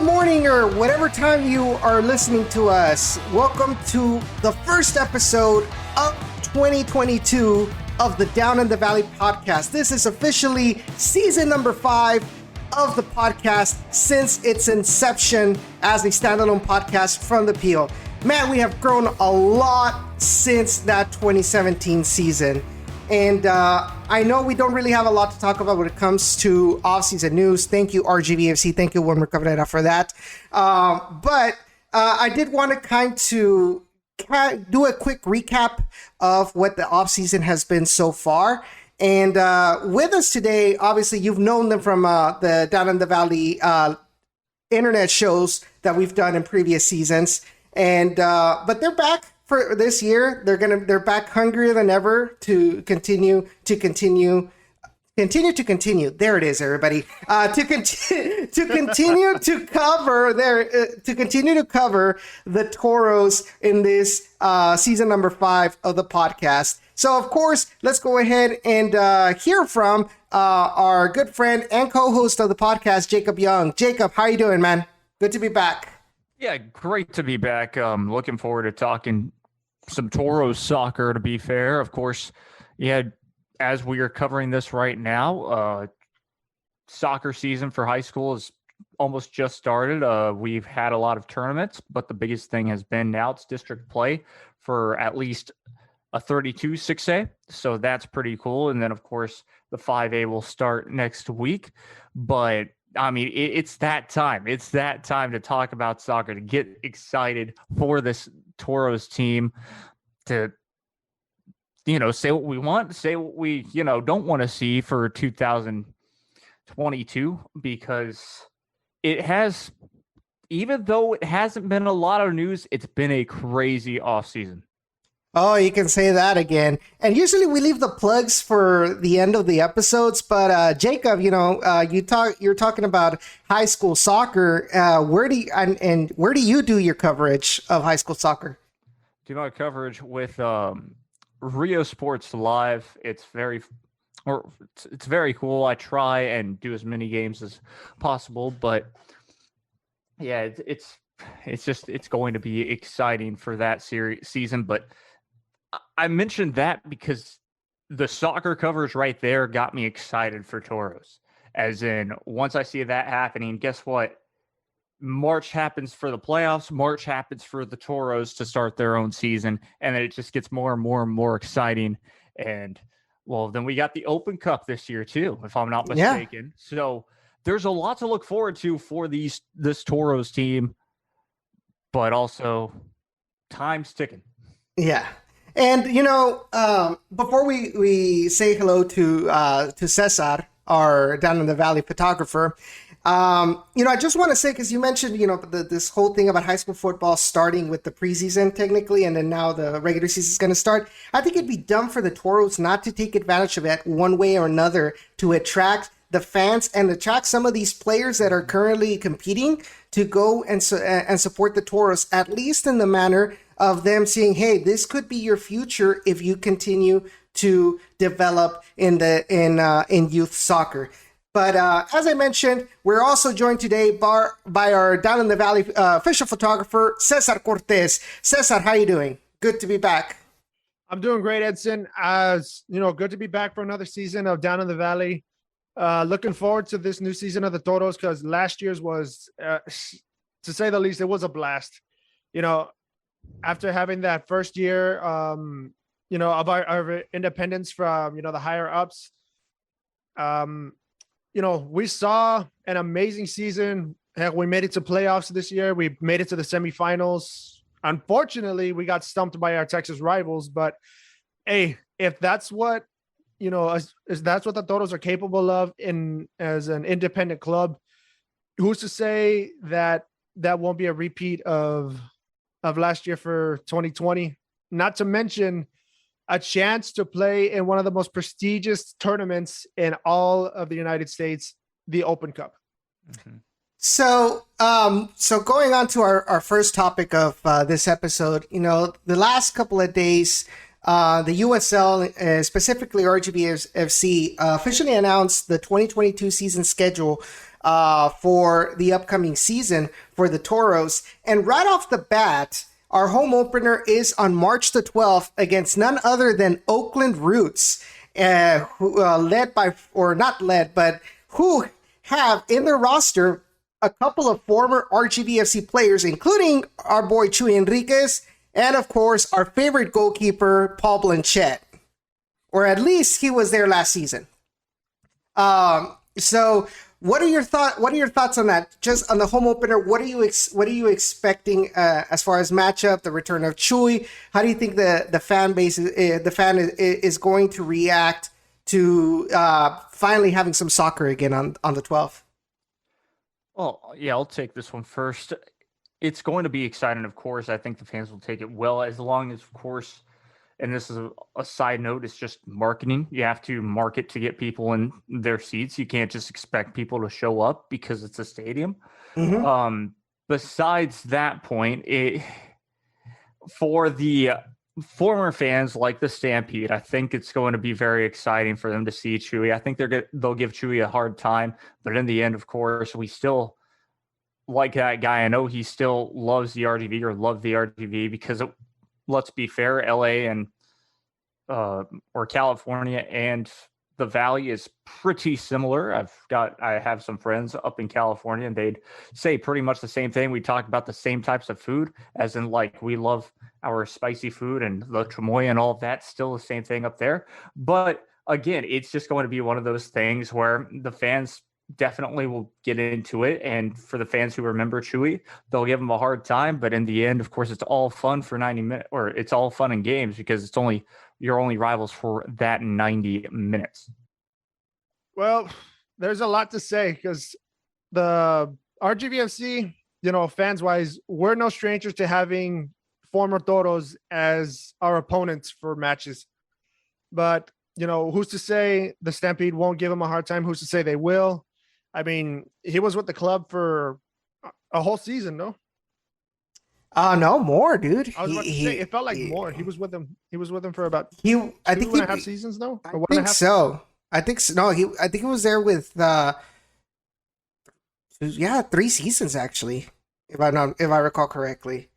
morning, or whatever time you are listening to us. Welcome to the first episode of 2022 of the Down in the Valley podcast. This is officially season number 5 of the podcast since its inception as a standalone podcast from the Peel. Man, we have grown a lot since that 2017 season. And I know we don't really have a lot to talk about when it comes to off-season news. Thank you, RGVFC. Thank you, Wilmer Cabrera, for that. But I did want to do a quick recap of what the off-season has been so far. And with us today, obviously, you've known them from the Down in the Valley internet shows that we've done in previous seasons. And but they're back for this year. They're back hungrier than ever to continue. There it is, everybody. To continue to cover the Toros in this season number 5 of the podcast. So, of course, let's go ahead and hear from our good friend and co-host of the podcast, Jacob Young. Jacob, how you doing, man? Good to be back. Yeah, great to be back. Looking forward to talking some Toros soccer, to be fair. Of course, as we are covering this right now, soccer season for high school is almost just started. We've had a lot of tournaments, but the biggest thing has been now it's district play for at least a 32 6A. So that's pretty cool. And then, of course, the 5A will start next week. But I mean, it's that time. It's that time to talk about soccer, to get excited for this Toros team, to, say what we want, say what we, don't want to see for 2022, because it has, even though it hasn't been a lot of news, it's been a crazy offseason. Oh, you can say that again. And usually we leave the plugs for the end of the episodes, but Jacob, you're talking about high school soccer. Where do you do your coverage of high school soccer? Do my coverage with Rio Sports Live. It's very cool. I try and do as many games as possible, but yeah, it's going to be exciting for that season, but I mentioned that because the soccer coverage right there got me excited for Toros. As in, once I see that happening, guess what? March happens for the playoffs. March happens for the Toros to start their own season. And then it just gets more and more and more exciting. And, well, then we got the Open Cup this year, too, if I'm not mistaken. Yeah. So there's a lot to look forward to for this Toros team. But also, time's ticking. Yeah. And, before we say hello to Cesar, our Down in the Valley photographer, I just want to say, because you mentioned, this whole thing about high school football starting with the preseason technically, and then now the regular season is going to start. I think it'd be dumb for the Toros not to take advantage of it one way or another to attract the fans and attract some of these players that are currently competing to go and support the Toros, at least in the manner of them seeing, hey, this could be your future if you continue to develop in youth soccer. But as I mentioned, we're also joined today by our Down in the Valley official photographer, Cesar Cortez. Cesar, how you doing? Good to be back. I'm doing great, Edson. Good to be back for another season of Down in the Valley. Looking forward to this new season of the Toros, because last year's was, to say the least, it was a blast. After having that first year, of our independence from, the higher ups, we saw an amazing season. Heck, we made it to playoffs this year. We made it to the semifinals. Unfortunately, we got stumped by our Texas rivals. But hey, if that's what, if that's what the Toros are capable of as an independent club, who's to say that won't be a repeat of last year for 2020? Not to mention a chance to play in one of the most prestigious tournaments in all of the United States, the Open Cup. Mm-hmm. So going on to our first topic of this episode, the last couple of days, the USL, specifically RGV FC, officially announced the 2022 season schedule for the upcoming season for the Toros. And right off the bat, our home opener is on March the 12th against none other than Oakland Roots, who have in their roster a couple of former RGVFC players, including our boy Chuy Enriquez, and of course our favorite goalkeeper, Paul Blanchet, or at least he was there last season. So what are your thoughts on that? Just on the home opener, what are you expecting as far as matchup, the return of Chuy? How do you think the fan base is going to react to finally having some soccer again on the 12th? Well, yeah, I'll take this one first. It's going to be exciting, of course. I think the fans will take it well, as long as, of course, and this is a side note, it's just marketing. You have to market to get people in their seats. You can't just expect people to show up because it's a stadium. Mm-hmm. Besides that point, for the former fans like the Stampede, I think it's going to be very exciting for them to see Chuy. I think they'll give Chuy a hard time, but in the end, of course, we still like that guy. I know he still loves the RGV, or loved the RGV, because let's be fair, LA and or California and the Valley is pretty similar. I have some friends up in California, and they'd say pretty much the same thing. We talk about the same types of food, as in, like, we love our spicy food and the chamoy and all of that. Still the same thing up there. But again, it's just going to be one of those things where the fans definitely will get into it. And for the fans who remember Chuy, they'll give him a hard time. But in the end, of course, it's all fun for 90 minutes, or it's all fun in games, because it's only your only rivals for that 90 minutes. Well, there's a lot to say, because the RGVFC, fans wise, we're no strangers to having former Toros as our opponents for matches. But, who's to say the Stampede won't give him a hard time? Who's to say they will? I mean, he was with the club for a whole season, no? No, more, dude. I was about to say, it felt like more. He was with them. He was with them for about two and a half seasons, no? I think so. I think so. No, I think he was there with 3 seasons actually, if I recall correctly.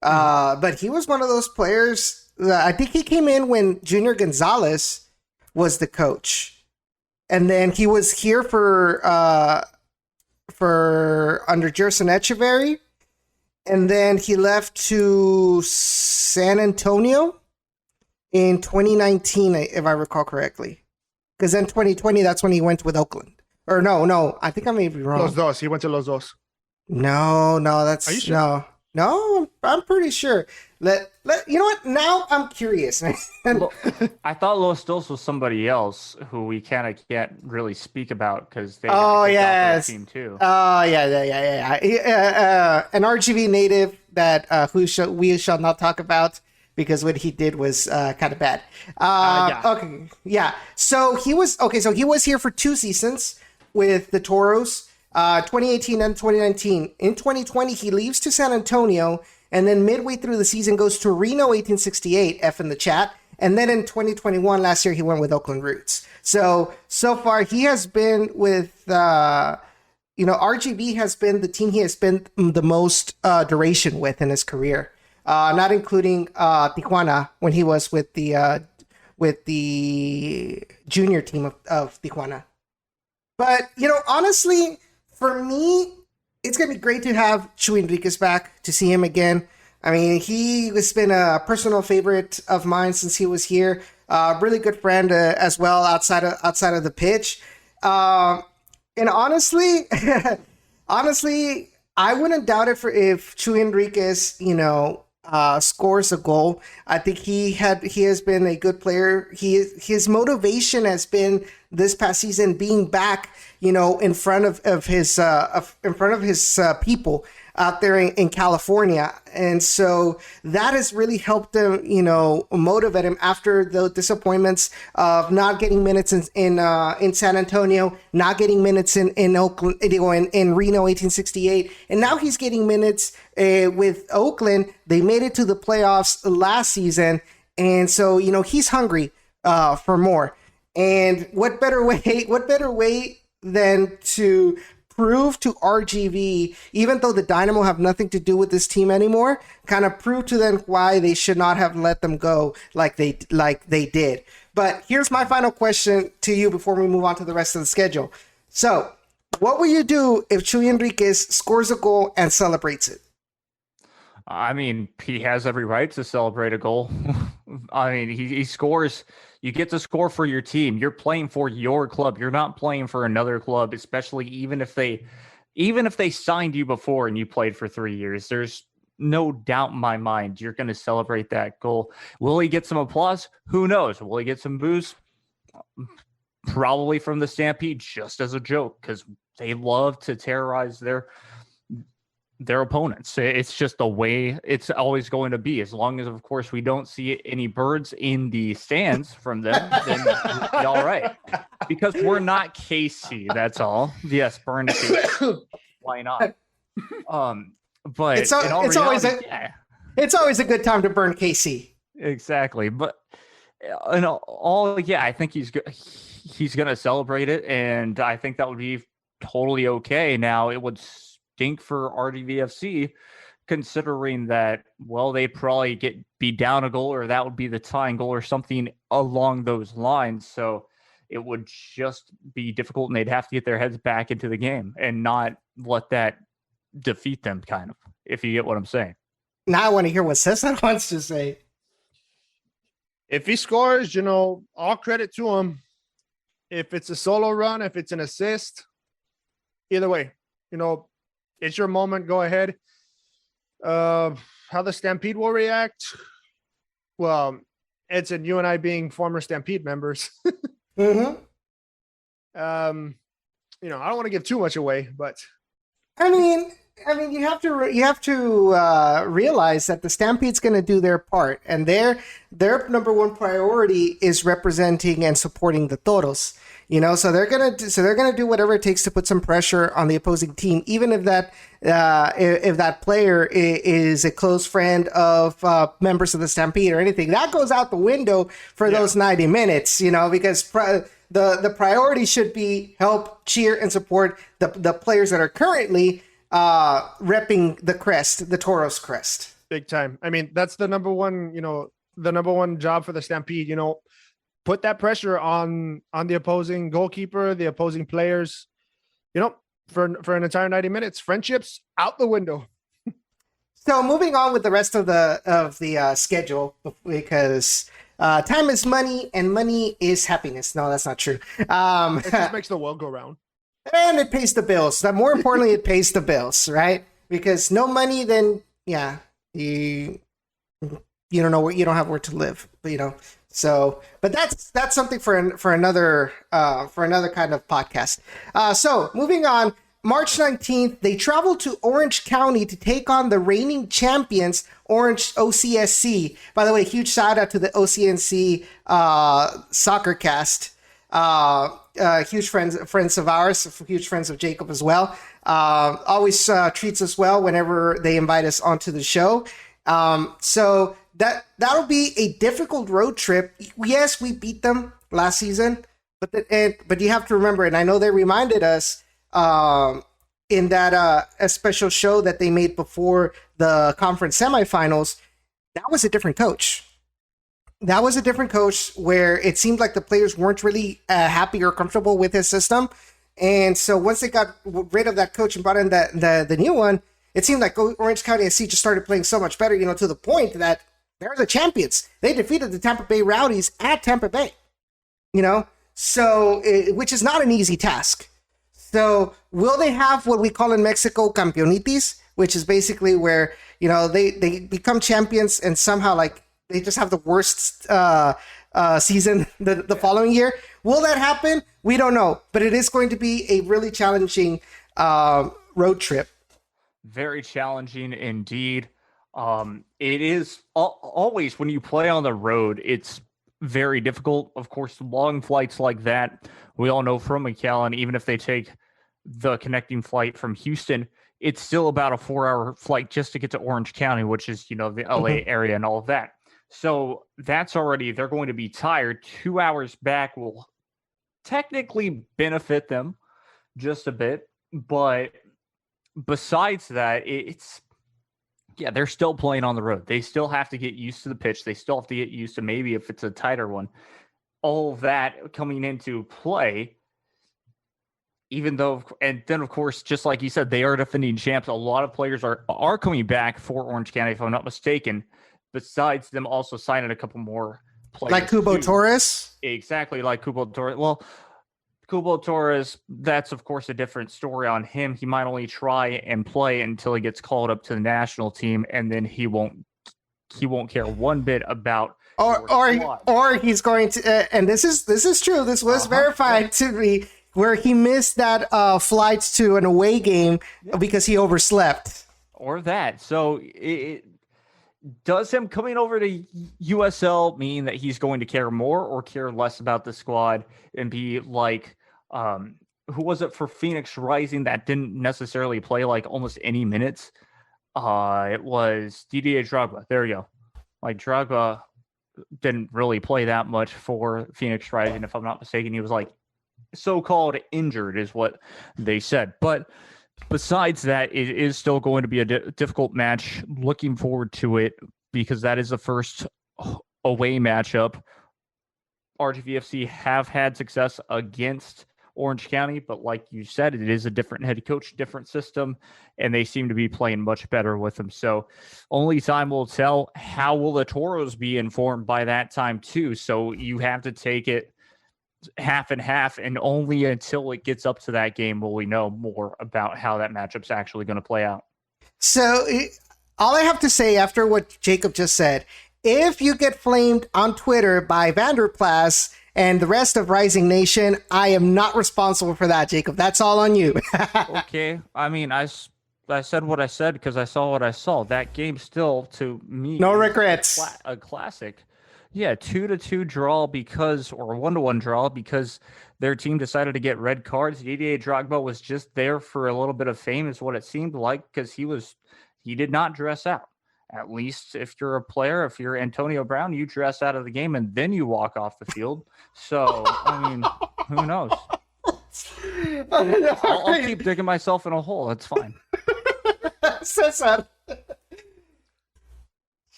But he was one of those players. I think he came in when Junior Gonzalez was the coach, and then he was here for under Gerson Echeverry. And then he left to San Antonio in 2019, if I recall correctly. Because then 2020, that's when he went with Oakland. Or no, I think I may be wrong. Los Dos. He went to Los Dos. No, that's... Are you sure? No, I'm pretty sure. You know what? Now I'm curious. I thought Los Dos was somebody else who we kind of can't really speak about, because they yes, team too. Yeah. An RGV native that we shall not talk about, because what he did was kind of bad. Okay, yeah. So he was here for 2 seasons with the Toros. 2018 and 2019. In 2020, he leaves to San Antonio, and then midway through the season goes to Reno 1868, F in the chat. And then in 2021, last year, he went with Oakland Roots. So far, he has been with, RGV has been the team he has spent the most duration with in his career, not including Tijuana, when he was with the junior team of Tijuana. But, honestly, for me, it's going to be great to have Chuy Enriquez back, to see him again. I mean, he has been a personal favorite of mine since he was here. Really good friend as well outside of the pitch. And honestly, I wouldn't doubt it if Chuy Enriquez, scores a goal. I think he has been a good player. His motivation has been this past season being back, in front of his people out there in California. And so that has really helped him, motivate him after the disappointments of not getting minutes in San Antonio, not getting minutes in Oakland, in Reno 1868. And now he's getting minutes with Oakland. They made it to the playoffs last season. And so, he's hungry for more. And what better way than to prove to RGV, even though the Dynamo have nothing to do with this team anymore, kind of prove to them why they should not have let them go like they did. But here's my final question to you before we move on to the rest of the schedule. So, what will you do if Chuy Enriquez scores a goal and celebrates it? I mean, he has every right to celebrate a goal. I mean, he scores. You get to score for your team. You're playing for your club. You're not playing for another club, especially even if they signed you before and you played for 3 years. There's no doubt in my mind you're going to celebrate that goal. Will he get some applause? Who knows? Will he get some boos? Probably from the Stampede, just as a joke, because they love to terrorize their opponents. It's just the way it's always going to be. As long as, of course, we don't see any birds in the stands from them, then we'll be all right. Because we're not KC, that's all. Yes, burn KC. Why not? But it's always a good time to burn KC. Exactly. But I think he's going to celebrate it, and I think that would be totally okay. Now, it would stink for RGVFC, considering that, well, they probably be down a goal, or that would be the tying goal or something along those lines. So it would just be difficult, and they'd have to get their heads back into the game and not let that defeat them, kind of, if you get what I'm saying. Now I want to hear what Cesar wants to say. If he scores, all credit to him. If it's a solo run, if it's an assist, either way, it's your moment. Go ahead. How the Stampede will react? Well, Edson, you and I being former Stampede members. Mm-hmm. I don't want to give too much away, but I mean, you have to realize that the Stampede's going to do their part, and their number one priority is representing and supporting the Toros. So they're gonna do whatever it takes to put some pressure on the opposing team, even if that player is a close friend of members of the Stampede or anything. That goes out the window for those 90 minutes, because the priority should be help, cheer, and support the players that are currently repping the Toros crest. Big time. I mean, that's the number one job for the Stampede. Put that pressure on the opposing goalkeeper, the opposing players, for an entire 90 minutes. Friendships out the window. So moving on with the rest of the schedule, because time is money and money is happiness. No, that's not true. It just makes the world go round. And it pays the bills. But more importantly, it pays the bills, right? Because no money, then you don't know where, you don't have where to live. But So, but that's something for another kind of podcast. So moving on, March 19th, they travel to Orange County to take on the reigning champions, Orange OCSC. By the way, huge shout out to the OCNC soccer cast. Huge friends of ours, huge friends of Jacob as well. Always treats us well whenever they invite us onto the show. So that'll be a difficult road trip. Yes, we beat them last season, but you have to remember, and I know they reminded us in that a special show that they made before the conference semifinals, that was a different coach. That was a different coach where it seemed like the players weren't really happy or comfortable with his system. And so once they got rid of that coach and brought in the new one, it seemed like Orange County SC just started playing so much better, to the point that they're the champions. They defeated the Tampa Bay Rowdies at Tampa Bay, so which is not an easy task. So will they have what we call in Mexico campeonitis, which is basically where, they become champions and somehow they just have the worst season the following year? Will that happen? We don't know, but it is going to be a really challenging road trip. Very challenging indeed. It is always when you play on the road, it's very difficult. Of course, long flights like that, we all know from McAllen, even if they take the connecting flight from Houston, it's still about a 4-hour flight just to get to Orange County, which is, the LA area and all of that. So that's already, they're going to be tired. 2 hours back will technically benefit them just a bit. But besides that, they're still playing on the road. They still have to get used to the pitch. They still have to get used to maybe if it's a tighter one. All of that coming into play, even though, and then of course, just like you said, they are defending champs. A lot of players are coming back for Orange County, if I'm not mistaken. Besides them also signing a couple more players. Like Cubo Torres? Exactly, like Cubo Torres. Well, Cubo Torres, that's of course a different story on him. He might only try and play until he gets called up to the national team, and then he won't care one bit about or he's going to and this is true. This was verified to me, where he missed that flights to an away game because he overslept. Or that. So it does him coming over to USL mean that he's going to care more or care less about the squad and be like, who was it for Phoenix Rising that didn't necessarily play like almost any minutes? It was Didier Drogba. There you go. Like Drogba didn't really play that much for Phoenix Rising, if I'm not mistaken. He was like so-called injured is what they said. But besides that, it is still going to be a difficult match. Looking forward to it because that is the first away matchup. RGVFC have had success against Orange County, but like you said, it is a different head coach, different system, and they seem to be playing much better with them. So only time will tell. How will the Toros be informed by that time too? So you have to take it half and half, and only until it gets up to that game will we know more about how that matchup's actually going to play out. So all I have to say after what Jacob just said, if you get flamed on Twitter by Vanderplas and the rest of Rising Nation, I am not responsible for that, Jacob. That's all on you. Okay. I mean, I said what I said because I saw what I saw. That game still, to me, no regrets. A classic. Yeah, 2-2 draw or 1-1 draw because their team decided to get red cards. Didier Drogba was just there for a little bit of fame, is what it seemed like, because he did not dress out. At least if you're a player, if you're Antonio Brown, you dress out of the game and then you walk off the field. So, I mean, who knows? I'll keep digging myself in a hole. That's fine. Cesar.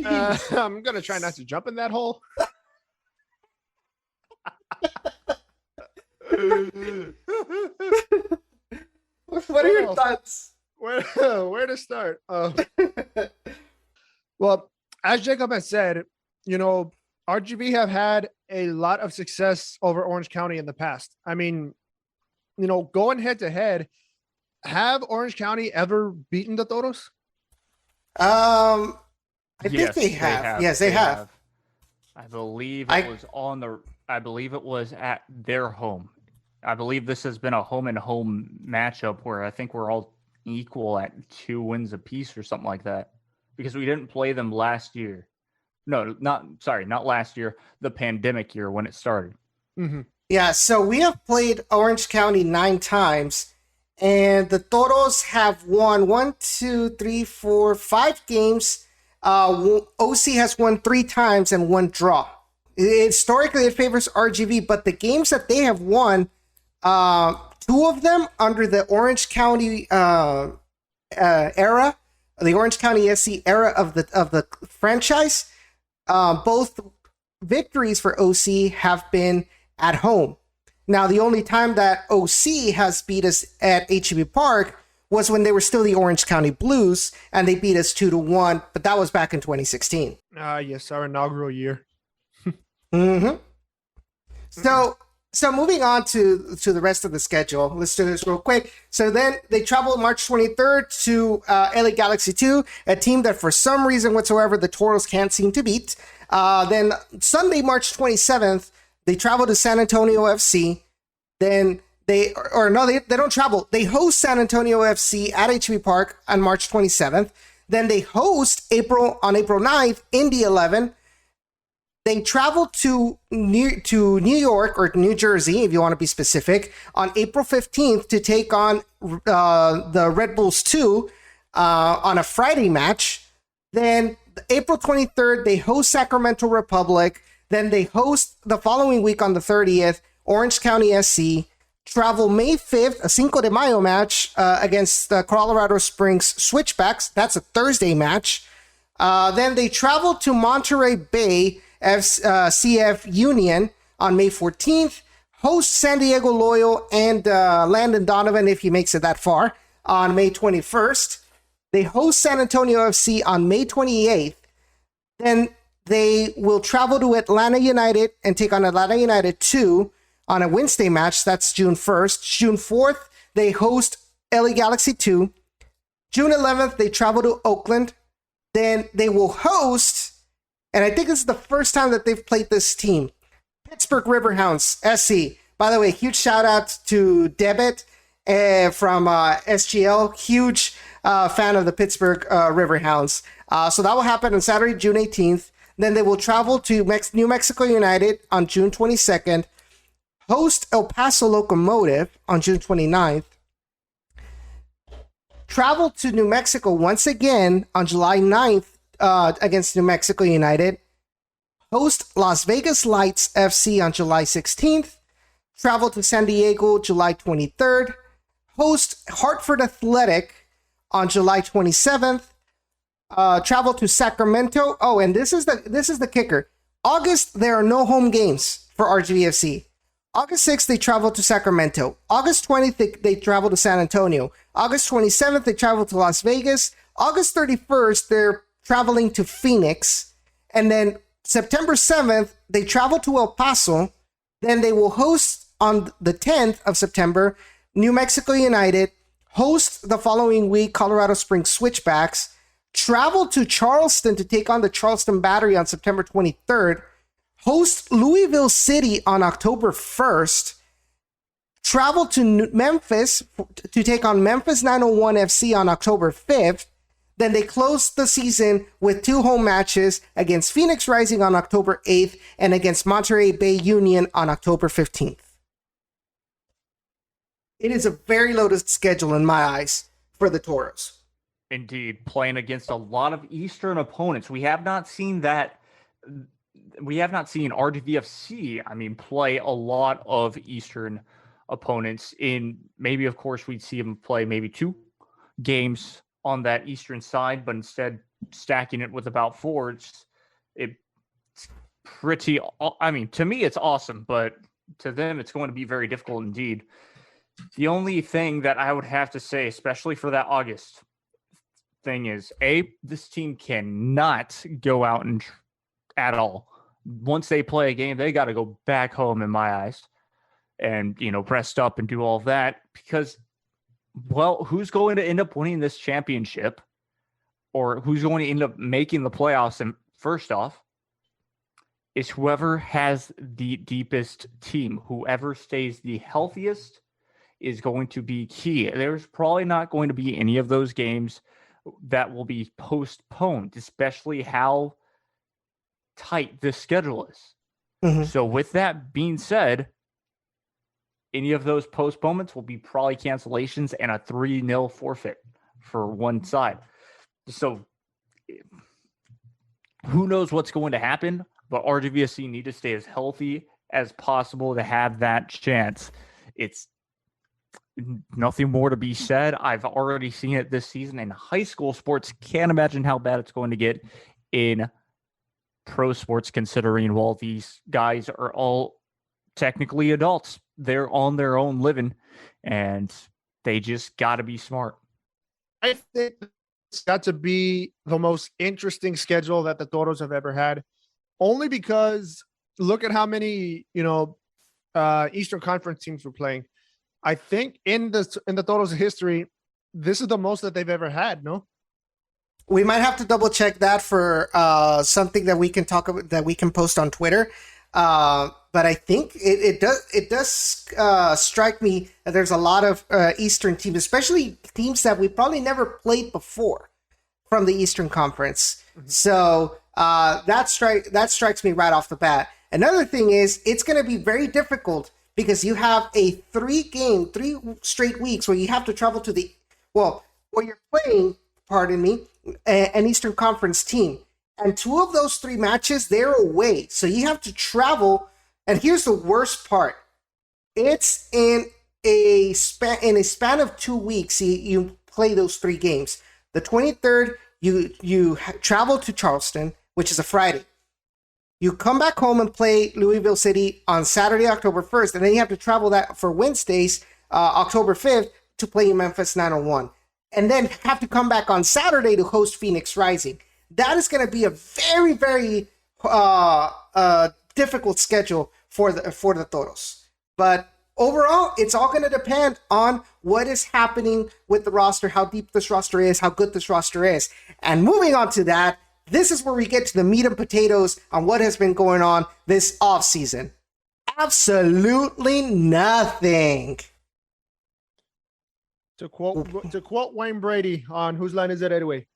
I'm going to try not to jump in that hole. What are your thoughts? Where to start? Well, as Jacob has said, RGV have had a lot of success over Orange County in the past. I mean, going head to head, have Orange County ever beaten the Toros? I think they have. Yes, they have. I believe it was at their home. I believe this has been a home and home matchup where I think we're all equal at 2 wins apiece or something like that. Because we didn't play them last year. No, not last year, the pandemic year when it started. Mm-hmm. Yeah, so we have played Orange County 9 times, and the Toros have won 5 games. OC has won 3 times and 1 draw. Historically, it favors RGV, but the games that they have won, 2 of them under the Orange County era, the Orange County SC era of the franchise, both victories for OC have been at home. Now, the only time that OC has beat us at HEB Park was when they were still the Orange County Blues, and they beat us 2-1, but that was back in 2016. Yes, our inaugural year. Mm-hmm. So moving on to the rest of the schedule, let's do this real quick. So then they travel March 23rd to LA Galaxy 2, a team that for some reason whatsoever the Toros can't seem to beat. Then Sunday, March 27th, they travel to San Antonio FC. Then they don't travel. They host San Antonio FC at HB Park on March 27th. Then they host on April 9th, Indy 11. They travel to New York or New Jersey, if you want to be specific, on April 15th to take on the Red Bulls 2 on a Friday match. Then April 23rd, they host Sacramento Republic. Then they host the following week on the 30th, Orange County SC, travel May 5th, a Cinco de Mayo match against the Colorado Springs Switchbacks. That's a Thursday match. Then they travel to Monterey Bay CF Union on May 14th. Host San Diego Loyal and Landon Donovan, if he makes it that far, on May 21st. They host San Antonio FC on May 28th. Then they will travel to Atlanta United and take on Atlanta United 2 on a Wednesday match. That's June 1st. June 4th, they host LA Galaxy 2. June 11th, they travel to Oakland. Then they will host, and I think this is the first time that they've played this team, Pittsburgh Riverhounds SC. By the way, huge shout out to Debit from SGL. Huge fan of the Pittsburgh Riverhounds. So that will happen on Saturday, June 18th. Then they will travel to New Mexico United on June 22nd. Host El Paso Locomotive on June 29th. Travel to New Mexico once again on July 9th against New Mexico United. Host Las Vegas Lights FC on July 16th. Travel to San Diego July 23rd. Host Hartford Athletic on July 27th. Travel to Sacramento. Oh, and this is the kicker. August, there are no home games for RGVFC. August 6th, they travel to Sacramento. August 20th, they travel to San Antonio. August 27th, they travel to Las Vegas. August 31st, they're traveling to Phoenix. And then September 7th, they travel to El Paso. Then they will host on the 10th of September, New Mexico United. Host the following week, Colorado Springs Switchbacks. Travel to Charleston to take on the Charleston Battery on September 23rd. Host Louisville City on October 1st. Travel to Memphis to take on Memphis 901 FC on October 5th. Then they close the season with 2 home matches against Phoenix Rising on October 8th and against Monterey Bay Union on October 15th. It is a very loaded schedule in my eyes for the Toros. Indeed, playing against a lot of Eastern opponents. We have not seen that. We have not seen RGVFC, play a lot of Eastern opponents. In maybe, of course, we'd see them play maybe 2 games on that Eastern side, but instead stacking it with about 4. It's pretty, to me, it's awesome, but to them, it's going to be very difficult indeed. The only thing that I would have to say, especially for that August thing, is this team cannot go out and at all. Once they play a game, they got to go back home in my eyes and, rest up and do all of that because, well, who's going to end up winning this championship or who's going to end up making the playoffs? And first off, is whoever has the deepest team. Whoever stays the healthiest is going to be key. There's probably not going to be any of those games that will be postponed, especially how tight this schedule is. Mm-hmm. So with that being said, any of those postponements will be probably cancellations and a 3-0 forfeit for one side. So who knows what's going to happen, but RGVFC need to stay as healthy as possible to have that chance. It's nothing more to be said. I've already seen it this season in high school sports. Can't imagine how bad it's going to get in pro sports, considering, well, these guys are all technically adults. They're on their own living, and they just got to be smart. I think it's got to be the most interesting schedule that the Toros have ever had, only because look at how many, Eastern Conference teams were playing. I think in the Toros history, this is the most that they've ever had, no? We might have to double check that for something that we can talk about, that we can post on Twitter. But I think it does strike me that there's a lot of Eastern teams, especially teams that we probably never played before from the Eastern Conference. Mm-hmm. So that strikes me right off the bat. Another thing is it's going to be very difficult because you have a 3 straight weeks where you have to travel to where you're playing, an Eastern Conference team. And 2 of those 3 matches, they're away. So you have to travel. And here's the worst part. It's in in a span of 2 weeks, you play those 3 games. The 23rd, you travel to Charleston, which is a Friday. You come back home and play Louisville City on Saturday, October 1st, and then you have to travel that for Wednesdays, October 5th, to play Memphis 901. And then have to come back on Saturday to host Phoenix Rising. That is going to be a very, very difficult schedule for the Toros. But overall, it's all going to depend on what is happening with the roster, how deep this roster is, how good this roster is. And moving on to that, this is where we get to the meat and potatoes on what has been going on this offseason. Absolutely nothing. To quote Wayne Brady on Whose Line Is It Anyway?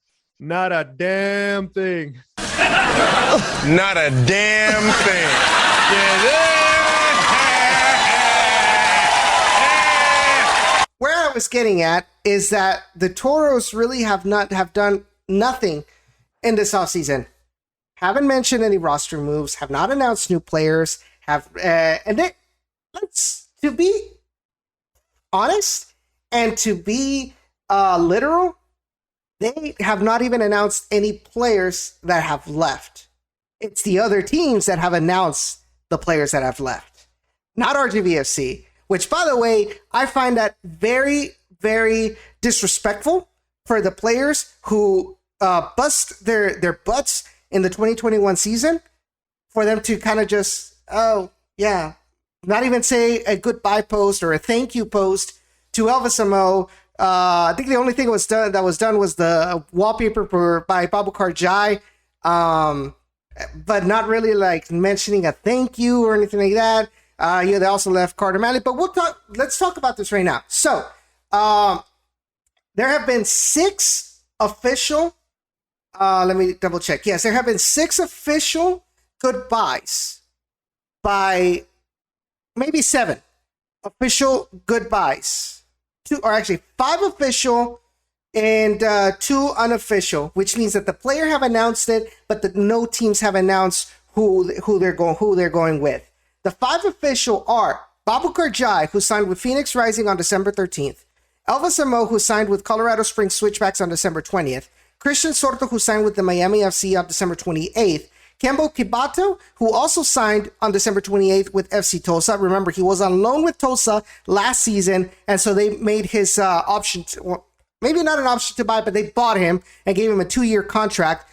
Not a damn thing. Not a damn thing. Where I was getting at is that the Toros really have done nothing in this offseason. Haven't mentioned any roster moves, have not announced new players, to be honest and to be literal, they have not even announced any players that have left. It's the other teams that have announced the players that have left, not RGVFC, which, by the way, I find that very, very disrespectful for the players who bust their butts in the 2021 season, for them to kind of just, not even say a goodbye post or a thank you post to Elvis Amoh. I think the only thing was done was the wallpaper by Baboucarr Njie, but not really like mentioning a thank you or anything like that. They also left Carter Manley, but let's talk about this right now. So, there have been 6 official, let me double check. Yes, there have been 6 official goodbyes by maybe 7 official goodbyes. 5 official and 2 unofficial, which means that the player have announced it, but no teams have announced who they're going with. The 5 official are Baboucarr Njie, who signed with Phoenix Rising on December 13th, Elvis Amoh, who signed with Colorado Springs Switchbacks on December 20th, Christian Sorto, who signed with the Miami FC on December 28th, Kembo Kibato, who also signed on December 28th with FC Tosa. Remember, he was on loan with Tosa last season, and so they made his option, maybe not an option to buy, but they bought him and gave him a 2-year contract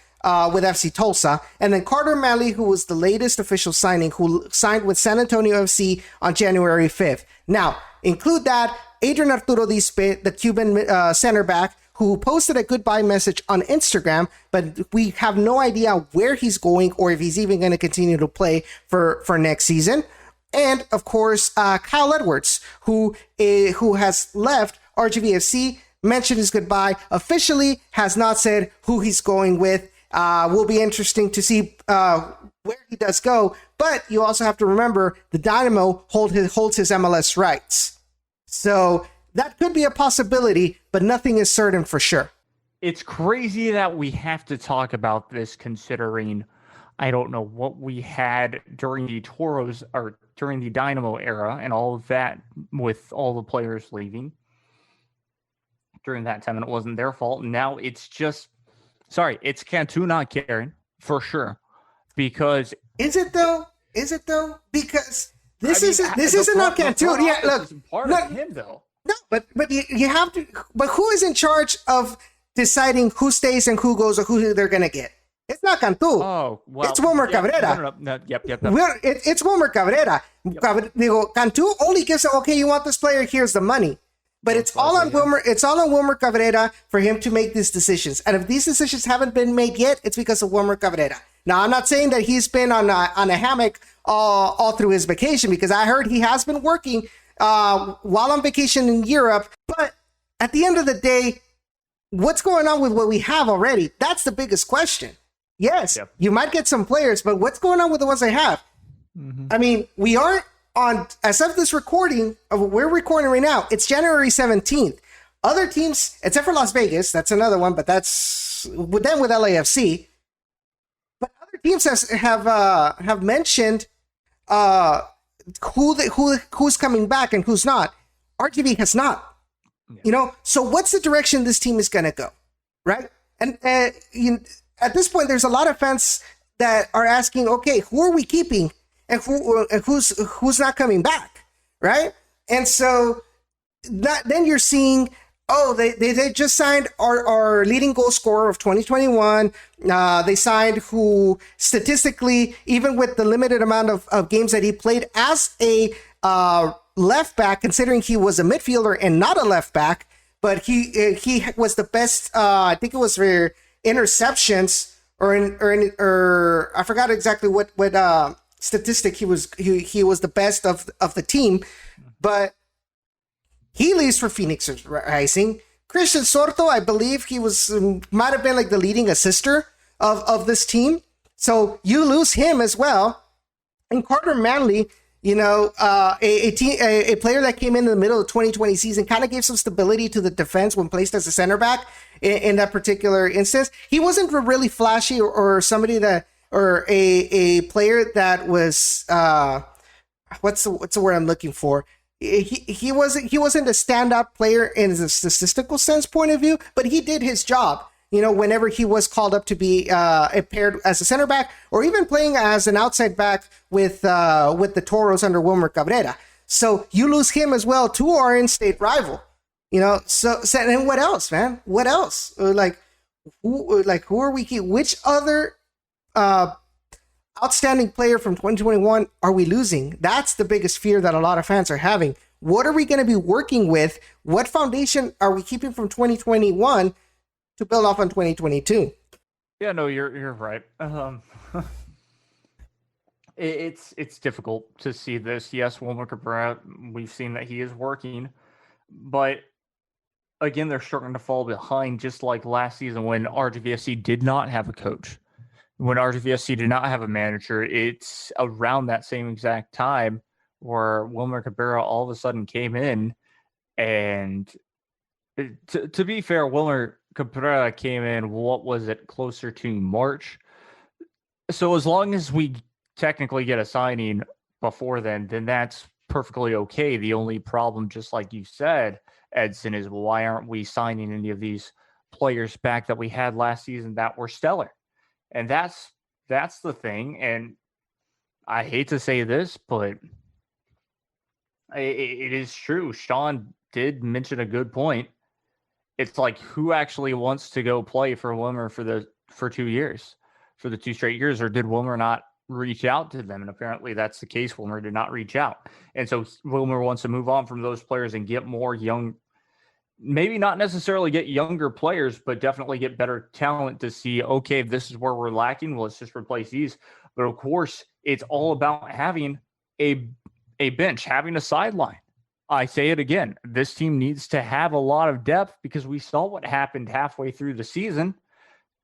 with FC Tulsa. And then Carter Manley, who was the latest official signing, who signed with San Antonio FC on January 5th. Now, include that Adrian Arturo Dispe, the Cuban center back, who posted a goodbye message on Instagram, but we have no idea where he's going or if he's even going to continue to play for next season. And of course, Kyle Edwards, who has left RGVFC, mentioned his goodbye, officially has not said who he's going with. Will be interesting to see where he does go, but you also have to remember the Dynamo holds his MLS rights. So that could be a possibility, but nothing is certain for sure. It's crazy that we have to talk about this, considering I don't know what we had during the Toros or during the Dynamo era and all of that, with all the players leaving during that time, and it wasn't their fault. And now it's just, it's Cantu not caring for sure. Because is it though? Because this isn't not Cantu. Yeah, look, part of him though. No, but you have to. But who is in charge of deciding who stays and who goes or who they're gonna get? It's not Cantu. Oh, well, it's Wilmer Cabrera. No, yep. It's Wilmer Cabrera. Yep. Cantu only gives, okay, you want this player, here's the money. But it's all on Wilmer. It's all on Wilmer Cabrera for him to make these decisions. And if these decisions haven't been made yet, it's because of Wilmer Cabrera. Now, I'm not saying that he's been on a hammock all through his vacation, because I heard he has been working while on vacation in Europe. But at the end of the day, what's going on with what we have already? That's the biggest question. Yes, You might get some players, but what's going on with the ones they have? Mm-hmm. I mean, we aren't on, as of this recording, we're recording right now, it's January 17th. Other teams, except for Las Vegas, that's another one, but that's with LAFC. But other teams have mentioned who's coming back and who's not. RGV has not. So what's the direction this team is going to go, right? And at this point, there's a lot of fans that are asking, okay, who are we keeping and who's not coming back, right? And so then you're seeing, they just signed our leading goal scorer of 2021. They signed who statistically, even with the limited amount of games that he played as a left back, considering he was a midfielder and not a left back, but he was the best. I think it was for interceptions or I forgot exactly what statistic he was. He was the best of the team, but he leaves for Phoenix Rising. Christian Sorto, I believe he might have been like the leading assister of this team. So you lose him as well. And Carter Manley, a player that came in the middle of the 2020 season, kind of gave some stability to the defense when placed as a center back in that particular instance. He wasn't really flashy or somebody or a player that was, what's the word I'm looking for? He wasn't a standout player in a statistical sense point of view, but he did his job. Whenever he was called up to be paired as a center back or even playing as an outside back with the Toros under Wilmer Cabrera. So you lose him as well to our in-state rival. So and what else, man? What else? Who are we keeping? Which other outstanding player from 2021 are we losing? That's the biggest fear that a lot of fans are having. What are we going to be working with? What foundation are we keeping from 2021 to build off on 2022? Yeah, no, you're right. It's difficult to see this. Yes, Wilmer Cabrera, we've seen that he is working, but again, they're starting to fall behind, just like last season when RGVFC did not have a coach. When RGVFC did not have a manager, it's around that same exact time where Wilmer Cabrera all of a sudden came in. And to be fair, Wilmer Cabrera came in, what was it, closer to March? So as long as we technically get a signing before then that's perfectly okay. The only problem, just like you said, Edson, is why aren't we signing any of these players back that we had last season that were stellar? And that's the thing. And I hate to say this, but it is true. Sean did mention a good point. It's like, who actually wants to go play for Wilmer for the 2 years, for the 2 straight years, or did Wilmer not reach out to them? And apparently that's the case. Wilmer did not reach out. And so Wilmer wants to move on from those players and get more young, maybe not necessarily get younger players, but definitely get better talent to see, okay, this is where we're lacking. Well, let's just replace these. But of course, it's all about having a bench, having a sideline. I say it again, this team needs to have a lot of depth because we saw what happened halfway through the season,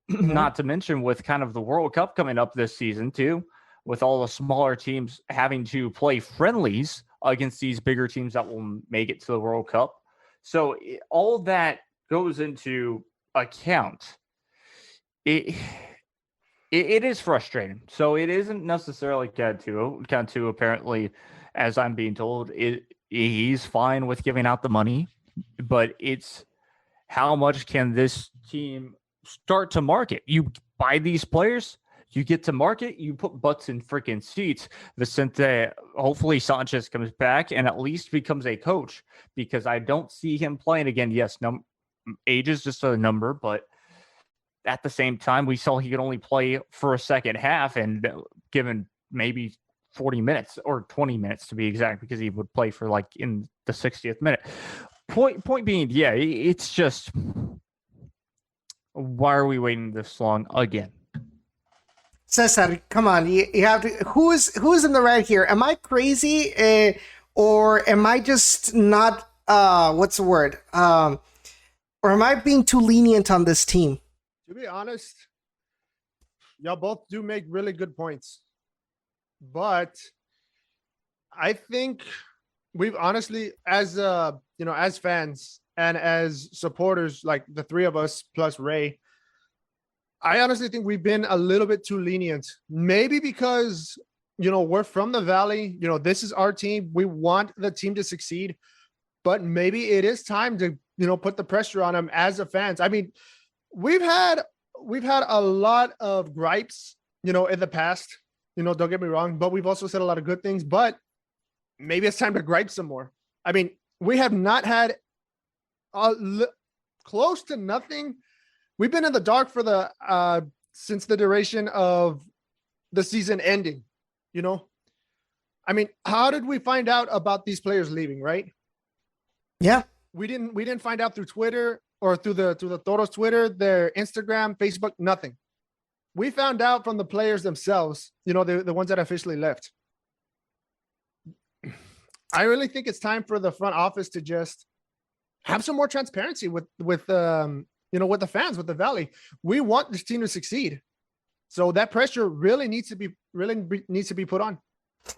not to mention with kind of the World Cup coming up this season too, with all the smaller teams having to play friendlies against these bigger teams that will make it to the World Cup. So all of that goes into account. It is frustrating. So it isn't necessarily Cantu apparently, as I'm being told, he's fine with giving out the money, but it's how much can this team start to market? You buy these players, you get to market, you put butts in freaking seats. Vicente, hopefully Sanchez comes back and at least becomes a coach, because I don't see him playing again. Yes, age is just a number, but at the same time, we saw he could only play for a second half and given maybe 40 minutes or 20 minutes to be exact, because he would play for like in the 60th minute. Point being, yeah, it's just, why are we waiting this long again? Cesar, come on, you have to. Who's in the right here? Am I crazy, or am I just not? What's the word? Or am I being too lenient on this team? To be honest, y'all both do make really good points. But I think we've honestly, as as fans and as supporters, like the three of us plus Ray, I honestly think we've been a little bit too lenient. Maybe because, we're from the Valley. This is our team. We want the team to succeed. but maybe it is time to, put the pressure on them as a fans. I mean, we've had a lot of gripes, in the past, don't get me wrong, but we've also said a lot of good things, but maybe it's time to gripe some more. I mean, we have not had close to nothing. We've been in the dark for since the duration of the season ending, I mean, how did we find out about these players leaving, right? Yeah. We didn't find out through Twitter or through the Toros Twitter, their Instagram, Facebook, nothing. We found out from the players themselves, the ones that officially left. I really think it's time for the front office to just have some more transparency with the fans, with the Valley. We want this team to succeed. So that pressure really needs to be put on.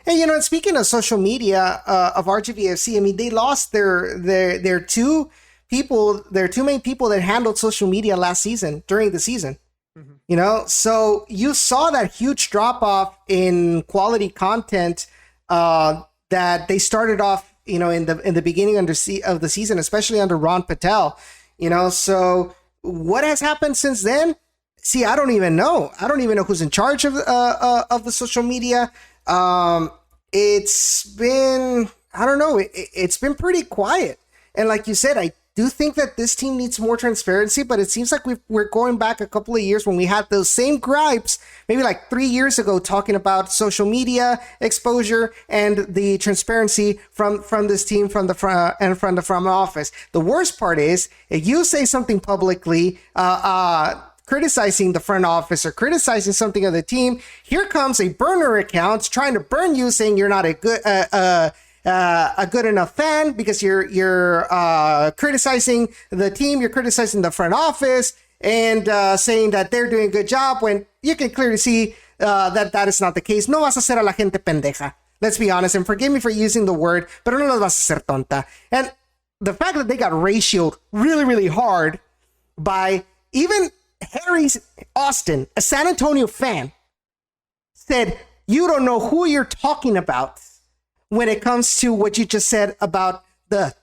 Hey, speaking of social media of RGVFC, I mean, they lost their two main people that handled social media during the season. Mm-hmm. So you saw that huge drop off in quality content that they started off, in the beginning of the season, especially under Ron Patel. So what has happened since then? See, I don't even know. I don't even know who's in charge of the social media. It's been, I don't know. It's been pretty quiet. And like you said, I do think that this team needs more transparency, but it seems like we're going back a couple of years when we had those same gripes, maybe like 3 years ago, talking about social media exposure and the transparency from this team, from the front and from the front office. The worst part is if you say something publicly, criticizing the front office or criticizing something of the team, here comes a burner account trying to burn you, saying you're not a good enough fan because you're criticizing the team, you're criticizing the front office, and saying that they're doing a good job when you can clearly see that is not the case. No vas a hacer a la gente pendeja. Let's be honest, and forgive me for using the word, pero no las vas a hacer tonta. And the fact that they got ratioed really, really hard by even Harry Austin, a San Antonio fan, said, you don't know who you're talking about when it comes to what you just said about the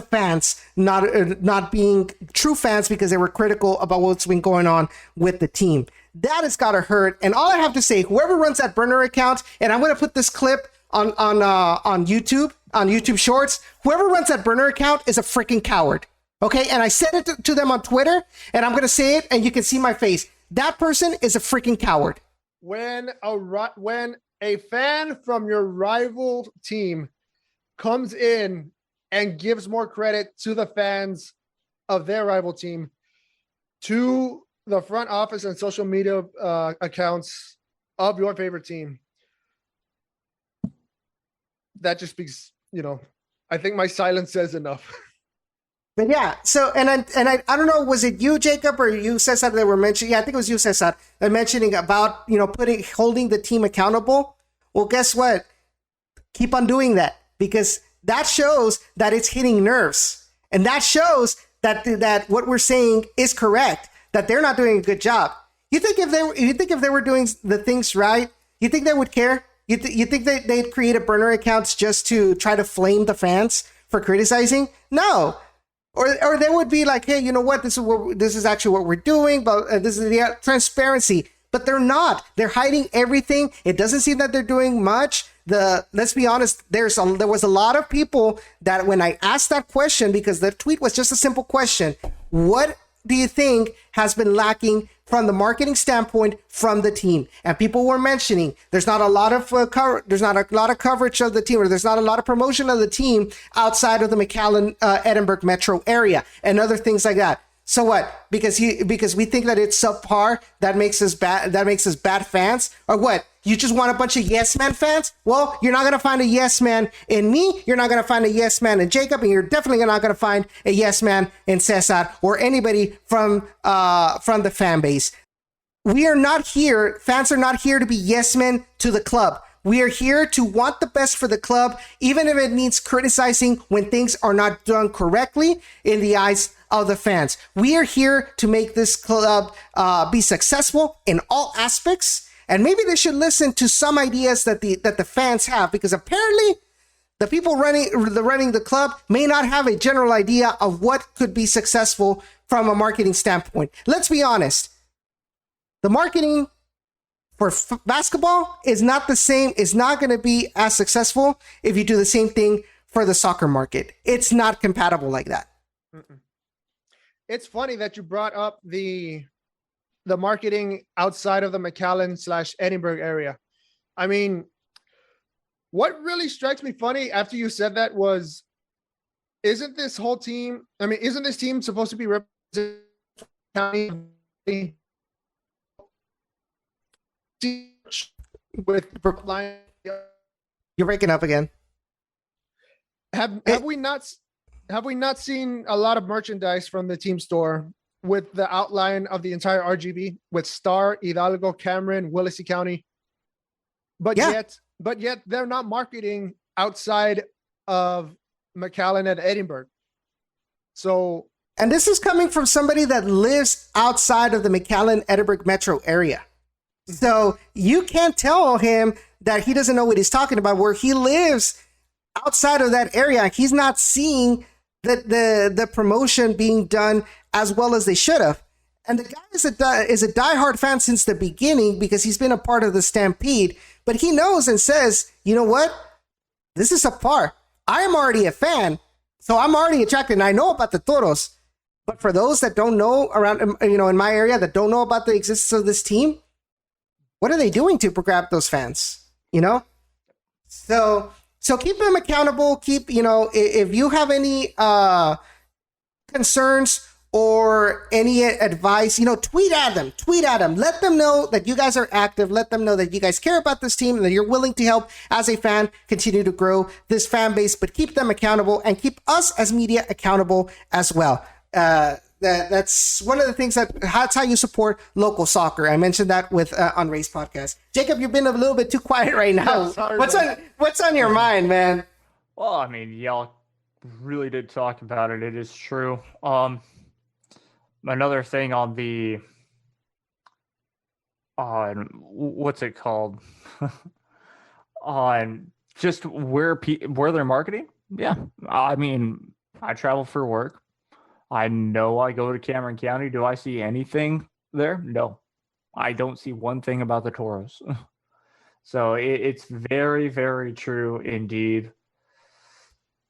fans not being true fans because they were critical about what's been going on with the team. That has got to hurt. And all I have to say, whoever runs that burner account, and I'm going to put this clip on YouTube Shorts, whoever runs that burner account is a freaking coward. Okay, and I said it to them on Twitter, and I'm going to say it, and you can see my face. That person is a freaking coward. When a fan from your rival team comes in and gives more credit to the fans of their rival team, to the front office and social media accounts of your favorite team, that just speaks, I think my silence says enough. But yeah, so and I don't know, was it you, Jacob, or you, Cesar, that were mentioning? Yeah, I think it was you, Cesar, that mentioning about holding the team accountable. Well, guess what? Keep on doing that, because that shows that it's hitting nerves, and that shows that what we're saying is correct. That they're not doing a good job. You think if they were doing the things right, you think they would care? You think that they'd create a burner accounts just to try to flame the fans for criticizing? No. Or they would be like, hey, you know what? This is actually what we're doing, but this is the transparency. But they're not. They're hiding everything. It doesn't seem that they're doing much. Let's be honest. There was a lot of people that when I asked that question, because the tweet was just a simple question, what do you think has been lacking from the marketing standpoint from the team? And people were mentioning there's not a lot of coverage of the team, or there's not a lot of promotion of the team outside of the McAllen, Edinburgh metro area, and other things like that. So what? Because we think that it's subpar, that makes us bad fans, or what? You just want a bunch of yes man fans? Well, you're not gonna find a yes man in me. You're not gonna find a yes man in Jacob, and you're definitely not gonna find a yes man in Cesar or anybody from the fan base. We are not here. Fans are not here to be yes men to the club. We are here to want the best for the club, even if it means criticizing when things are not done correctly in the eyes of the fans. We are here to make this club be successful in all aspects, and maybe they should listen to some ideas that the fans have, because apparently The people running the club may not have a general idea of what could be successful from a marketing standpoint. Let's be honest. The marketing for basketball is not the same, is not going to be as successful if you do the same thing for the soccer market. It's not compatible like that. It's funny that you brought up the marketing outside of the McAllen/Edinburgh area. I mean, what really strikes me funny after you said that was, isn't this team supposed to be representing county with line? You're breaking up again. Have we not seen a lot of merchandise from the team store with the outline of the entire RGV with Star, Hidalgo, Cameron, Willacy County? But yet they're not marketing outside of McAllen and Edinburgh. So, and this is coming from somebody that lives outside of the McAllen Edinburgh metro area. So you can't tell him that he doesn't know what he's talking about, where he lives outside of that area. He's not seeing the promotion being done as well as they should have. And the guy is a diehard fan since the beginning because he's been a part of the Stampede, but he knows and says, you know what? This is subpar. I am already a fan, so I'm already attracted. And I know about the Toros, but for those that don't know around, in my area that don't know about the existence of this team, what are they doing to grab those fans? So keep them accountable. If you have any concerns or any advice, tweet at them. Let them know that you guys are active. Let them know that you guys care about this team and that you're willing to help as a fan continue to grow this fan base, but keep them accountable and keep us as media accountable as well. That's one of the things that's how you support local soccer. I mentioned that with on Ray's podcast. Jacob, you've been a little bit too quiet right now. Sorry, what's on your mind, man? Well, I mean, y'all really did talk about it. It is true. Another thing on the what's it called? On just where they're marketing. Yeah, I mean, I travel for work. I know I go to Cameron County. Do I see anything there? No, I don't see one thing about the Toros. So it's very, very true indeed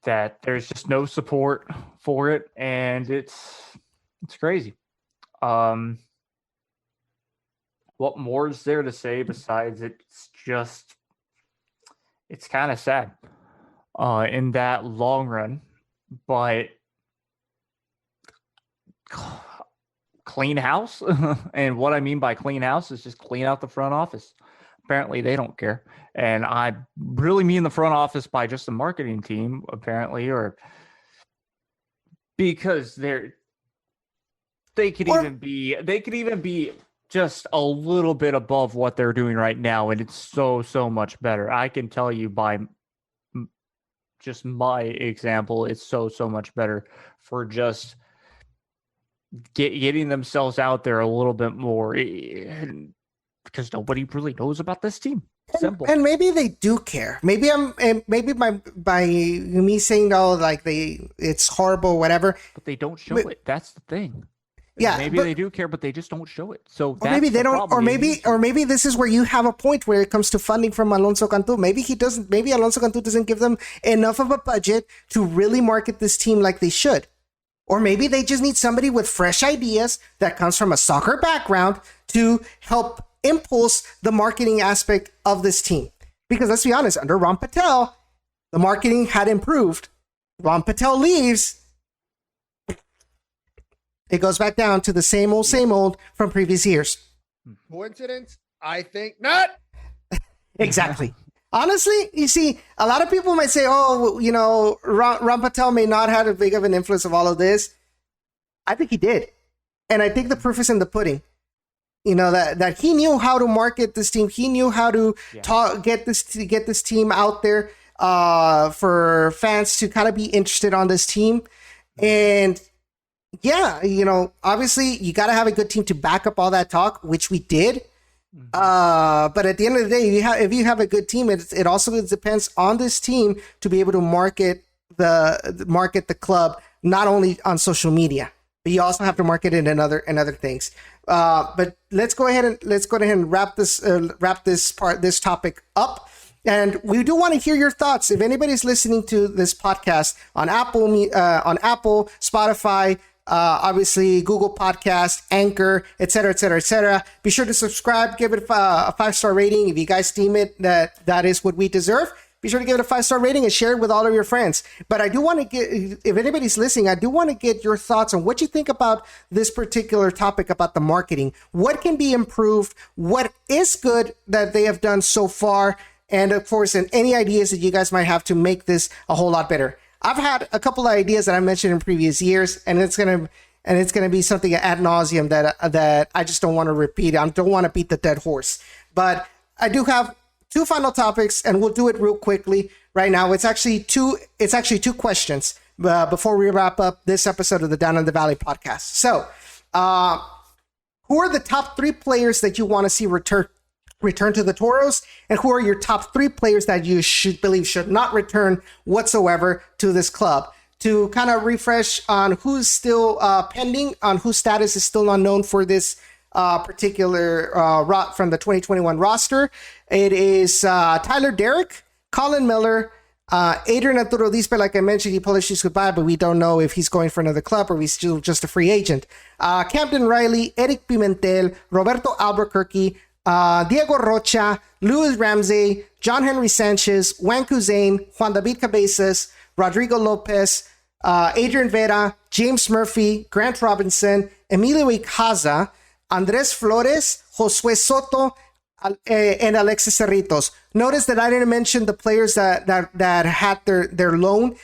that there's just no support for it, and it's crazy. What more is there to say besides it's kind of sad in that long run, but clean house. And what I mean by clean house is just clean out the front office. Apparently they don't care. And I really mean the front office by just the marketing team, apparently, or because they could even be just a little bit above what they're doing right now, and it's so much better. I can tell you by just my example, it's so much better for just getting themselves out there a little bit more, because nobody really knows about this team. Simple. And maybe they do care. Maybe by me saying it's horrible, whatever. But they don't show it. That's the thing. Yeah, maybe they do care, but they just don't show it. So or maybe they don't, or maybe this is where you have a point where it comes to funding from Alonso Cantu. Maybe he doesn't. Maybe Alonso Cantu doesn't give them enough of a budget to really market this team like they should. Or maybe they just need somebody with fresh ideas that comes from a soccer background to help impulse the marketing aspect of this team. Because let's be honest, under Ron Patel, the marketing had improved. Ron Patel leaves. It goes back down to the same old from previous years. Coincidence? I think not. Exactly. Honestly, you see, a lot of people might say, Ron Patel may not have a big of an influence of all of this. I think he did. And I think the proof is in the pudding. That he knew how to market this team. He knew how to get this team out there for fans to kind of be interested on this team. And yeah, obviously you got to have a good team to back up all that talk, which we did. But at the end of the day, if you have a good team, it also depends on this team to be able to market the club not only on social media, but you also have to market it in other things. But let's go ahead and wrap this topic up. And we do want to hear your thoughts. If anybody's listening to this podcast on Apple, Spotify, obviously Google Podcast, Anchor, etc., be sure to subscribe, give it a 5-star rating. If you guys deem it that is what we deserve, be sure to give it a 5-star rating and share it with all of your friends. But I do want to get, if anybody's listening, I do want to get your thoughts on what you think about this particular topic about the marketing. What can be improved? What is good that they have done so far? And of course, any ideas that you guys might have to make this a whole lot better. I've had a couple of ideas that I mentioned in previous years, and it's gonna be something ad nauseum that I just don't want to repeat. I don't want to beat the dead horse. But I do have 2 final topics, and we'll do it real quickly right now. It's actually two questions before we wrap up this episode of the Down in the Valley podcast. So, who are the top 3 players that you want to see return to the Toros, and who are your top 3 players that you should not return whatsoever to this club? To kind of refresh on who's still pending, on whose status is still unknown for this particular from the 2021 roster. It is Tyler Derrick, Colin Miller, Adrian Arturo Dispe. Like I mentioned, he published his goodbye, but we don't know if he's going for another club or he's still just a free agent. Camden Riley, Eric Pimentel, Roberto Albuquerque, Diego Rocha, Luis Ramsey, John Henry Sanchez, Juan Cusain, Juan David Cabezas, Rodrigo Lopez, Adrian Vera, James Murphy, Grant Robinson, Emilio Icaza, Andres Flores, Josue Soto, and Alexis Cerritos. Notice that I didn't mention the players that had their loan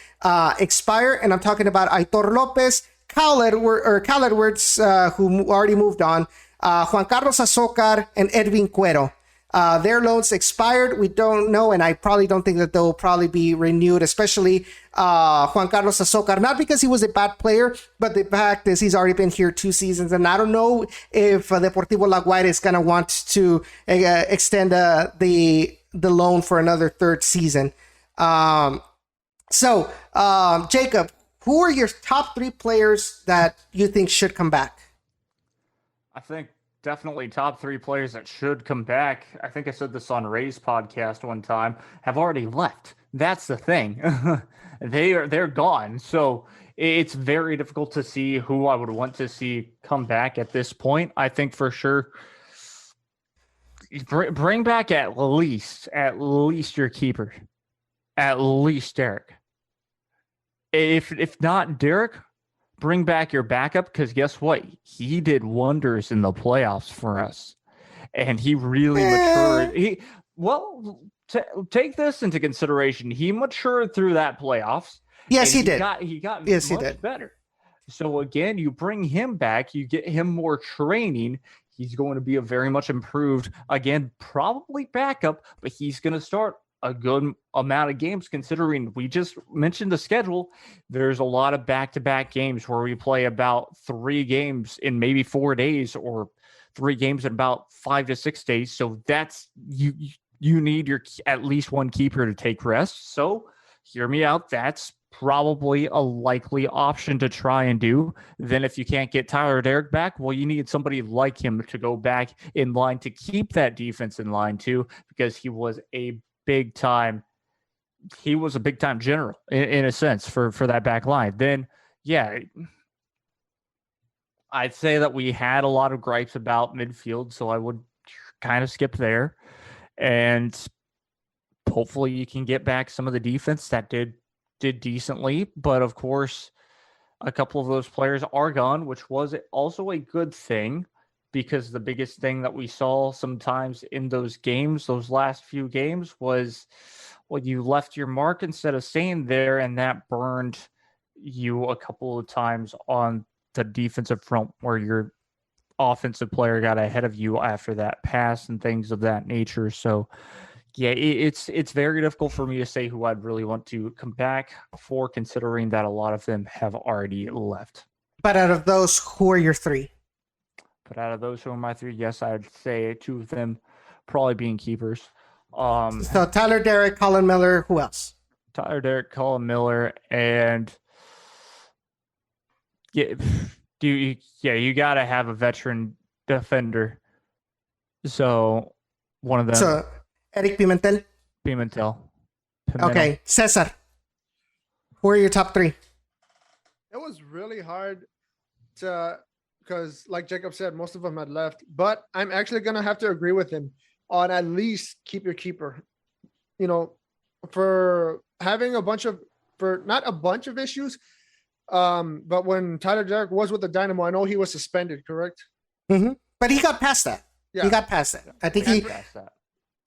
expire, and I'm talking about Aitor Lopez, Cal Edwards, who already moved on, Juan Carlos Azócar, and Edwin Cuero. Their loans expired. We don't know, and I probably don't think that they'll probably be renewed, especially Juan Carlos Azócar. Not because he was a bad player, but the fact is he's already been here 2 seasons, and I don't know if Deportivo La Guaira is going to want to extend the loan for another 3rd season. Jacob, who are your top 3 players that you think should come back? I think definitely top 3 players that should come back. I think I said this on Ray's podcast one time, have already left. That's the thing. They're gone. So it's very difficult to see who I would want to see come back at this point. I think for sure bring back at least your keeper. At least Derek. If not Derek, bring back your backup, because guess what? He did wonders in the playoffs for us, and he really matured. Take this into consideration. He matured through that playoffs. Yes, he did. He got yes, much he did. better. So again, you bring him back, you get him more training. He's going to be a very much improved, again, probably backup, but he's going to start a good amount of games, considering we just mentioned the schedule. There's a lot of back-to-back games where we play about 3 games in maybe 4 days, or 3 games in about 5 to 6 days. So that's you need your at least one keeper to take rest. So hear me out. That's probably a likely option to try and do. Then if you can't get Tyler Derrick back, well, you need somebody like him to go back in line to keep that defense in line too, because he was a big time general in a sense for that back line. Then I'd say that we had a lot of gripes about midfield, so I would kind of skip there, and hopefully you can get back some of the defense that did decently. But of course, a couple of those players are gone, which was also a good thing, because the biggest thing that we saw sometimes in those games, those last few games, was you left your mark instead of staying there, and that burned you a couple of times on the defensive front, where your offensive player got ahead of you after that pass and things of that nature. So yeah, it's very difficult for me to say who I'd really want to come back for, considering that a lot of them have already left. But out of those, who are your 3? But out of those who are my three, yes, I'd say two of them probably being keepers. So Tyler Derrick, Colin Miller, who else? Tyler Derrick, Colin Miller, and you got to have a veteran defender. So one of them. So Eric Pimentel. Pimentel. Okay, Cesar. Who are your top three? It was really hard because, like Jacob said, most of them had left. But I'm actually gonna have to agree with him on at least keep your keeper. You know, for having not a bunch of issues. But when Tyler Derrick was with the Dynamo, I know he was suspended, correct? Mm-hmm. But he got past that. Yeah. He got past that. I think he Past that.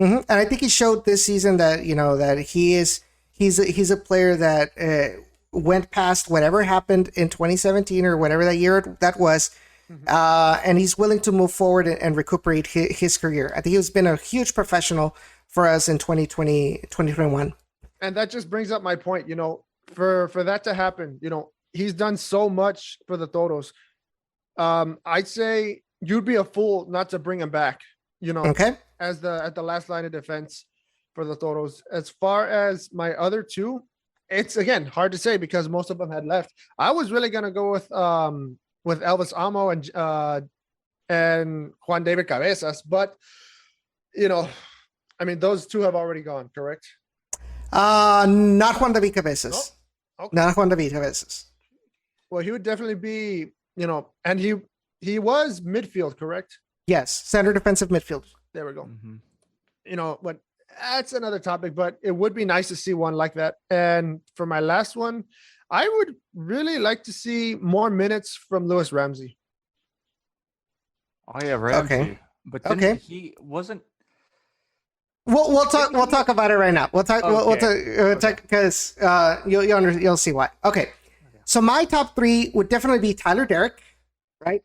Mm-hmm. And I think he showed this season that that he's a player that went past whatever happened in 2017 or whatever that year that was, and he's willing to move forward and recuperate his career. I think he's been a huge professional for us in 2020, 2021. And that just brings up my point. For that to happen, he's done so much for the Toros. I'd say you'd be a fool not to bring him back. Okay. At the last line of defense for the Toros. As far as my other two, it's again hard to say because most of them had left. I was really gonna go with Elvis Amoh and Juan David Cabezas, but those two have already gone, correct? Not Juan David Cabezas. Oh, okay. Not Juan David Cabezas. Well, he would definitely be, and he was midfield, correct? Yes, center defensive midfield. There we go. Mm-hmm. But that's another topic, but it would be nice to see one like that. And for my last one, I would really like to see more minutes from Lewis Ramsey. Oh yeah, Ramsey. Okay. But he wasn't. We'll talk about it right now. We'll talk because you'll see why. Okay. So my top three would definitely be Tyler Derrick, right?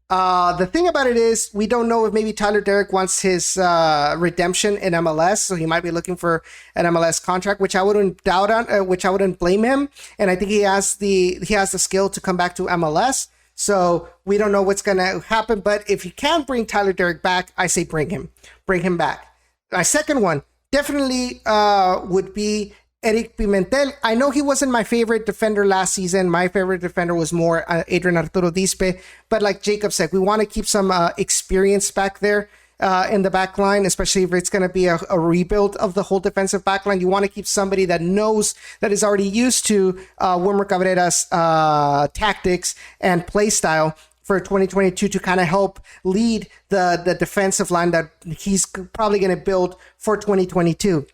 The thing about it is we don't know if maybe Tyler Derrick wants his redemption in MLS, so he might be looking for an MLS contract, which I wouldn't doubt on, which I wouldn't blame him. And I think he has the skill to come back to MLS. So we don't know what's gonna happen. But if you can bring Tyler Derrick back, I say bring him back. My second one definitely would be Eric Pimentel. I know he wasn't my favorite defender last season. My favorite defender was more Adrian Arturo Dispe. But like Jacob said, we want to keep some experience back there in the back line, especially if it's going to be a rebuild of the whole defensive back line. You want to keep somebody that knows, that is already used to Wilmer Cabrera's tactics and play style for 2022 to kind of help lead the defensive line that he's probably going to build for 2022.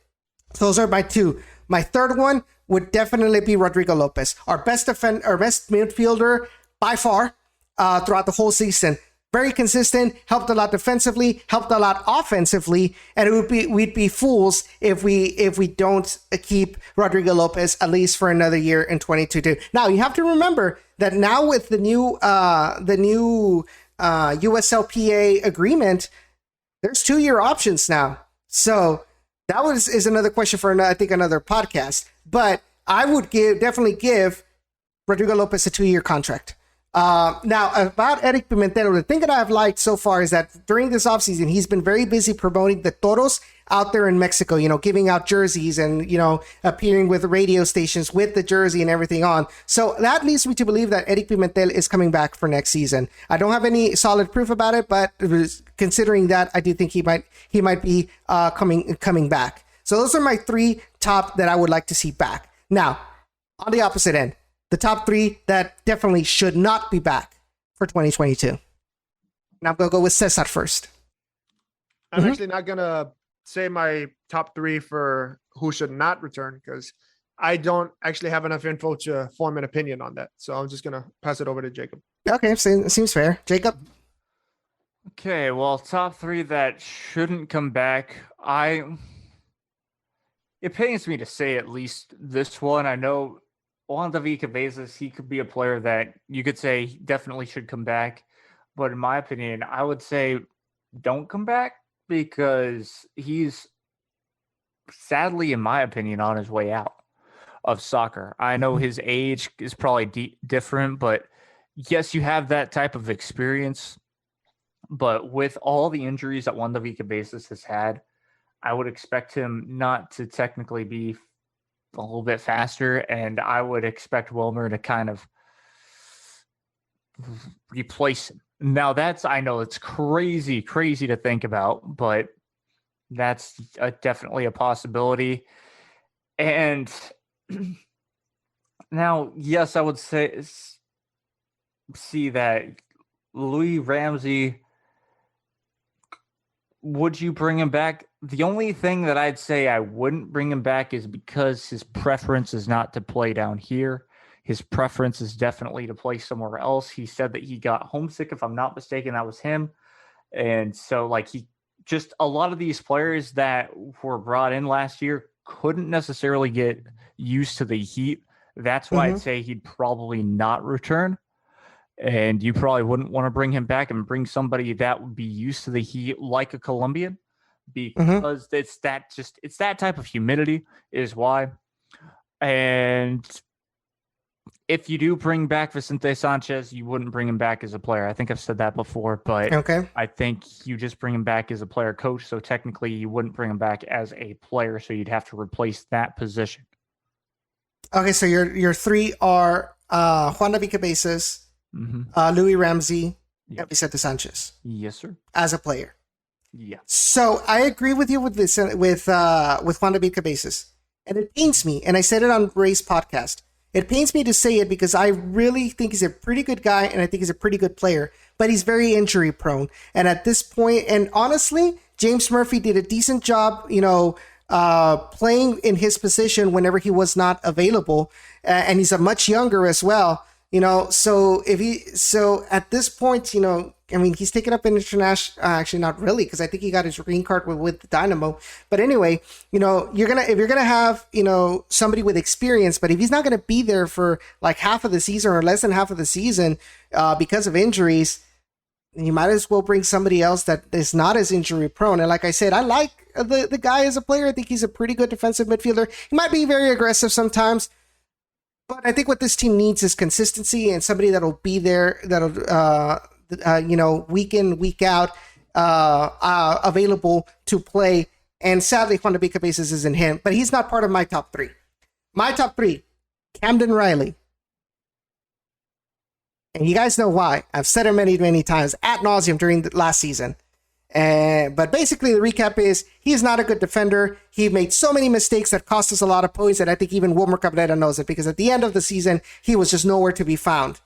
Those are my two. My third one would definitely be Rodrigo Lopez, our best midfielder by far throughout the whole season. Very consistent, helped a lot defensively, helped a lot offensively, and we'd be fools if we don't keep Rodrigo Lopez at least for another year in 2022. Now you have to remember that now with the new USLPA agreement, there's 2-year options now. So that is another question for another podcast. But I would definitely give Rodrigo Lopez a 2-year contract. Now, about Eric Pimentel, the thing that I've liked so far is that during this offseason, he's been very busy promoting the Toros out there in Mexico, giving out jerseys and, appearing with radio stations with the jersey and everything on. So that leads me to believe that Eric Pimentel is coming back for next season. I don't have any solid proof about it, but considering that, I do think he might be coming back. So those are my 3 top that I would like to see back. Now, on the opposite end, the top 3 that definitely should not be back for 2022. And I'm going to go with Cesar first. I'm actually not going to say my top 3 for who should not return because I don't actually have enough info to form an opinion on that. So I'm just going to pass it over to Jacob. Okay, seems fair. Jacob? Okay, well, top 3 that shouldn't come back. It pains me to say at least this one. I know Juan David Cabezas, he could be a player that you could say definitely should come back. But in my opinion, I would say don't come back because he's sadly, in my opinion, on his way out of soccer. I know his age is probably different, but yes, you have that type of experience But with all the injuries that Juan David Cabezas has had, I would expect him not to technically be a little bit faster, and I would expect Wilmer to kind of replace him. Now I know it's crazy to think about, but that's definitely a possibility. And now, yes, I would see that Louis Ramsey, would you bring him back? The only thing that I'd say I wouldn't bring him back is because his preference is not to play down here. His preference is definitely to play somewhere else. He said that he got homesick, if I'm not mistaken, that was him. And so, like, a lot of these players that were brought in last year couldn't necessarily get used to the heat. That's why I'd say he'd probably not return. And you probably wouldn't want to bring him back and bring somebody that would be used to the heat, like a Colombian, because it's that type of humidity is why. And if you do bring back Vicente Sanchez, you wouldn't bring him back as a player. I think I've said that before, but I think you just bring him back as a player coach. So technically you wouldn't bring him back as a player. So you'd have to replace that position. Okay. So your three are Juan David Cabezas, Louis Ramsey, and Vicente Sanchez. Yes, sir. As a player. Yeah. So I agree with you with this, with Juan David Cabezas. And it pains me, and I said it on Ray's podcast. It pains me to say it because I really think he's a pretty good guy and I think he's a pretty good player, but he's very injury prone. And at this point, and honestly, James Murphy did a decent job, playing in his position whenever he was not available. And he's a much younger as well, so at this point, he's taken up an international, actually not really, because I think he got his green card with Dynamo. But anyway, if you're gonna have, somebody with experience, but if he's not gonna be there for like half of the season or less than half of the season because of injuries, you might as well bring somebody else that is not as injury prone. And like I said, I like the guy as a player. I think he's a pretty good defensive midfielder. He might be very aggressive sometimes, but I think what this team needs is consistency and somebody that'll be there, that'll, week in, week out, available to play. And sadly, Juan David Cabezas isn't him, but he's not part of my top three. My top three, Camden Riley. And you guys know why. I've said it many, many times ad nauseum during the last season. But basically, the recap is he's not a good defender. He made so many mistakes that cost us a lot of points, and I think even Wilmer Cabrera knows it, because at the end of the season, he was just nowhere to be found.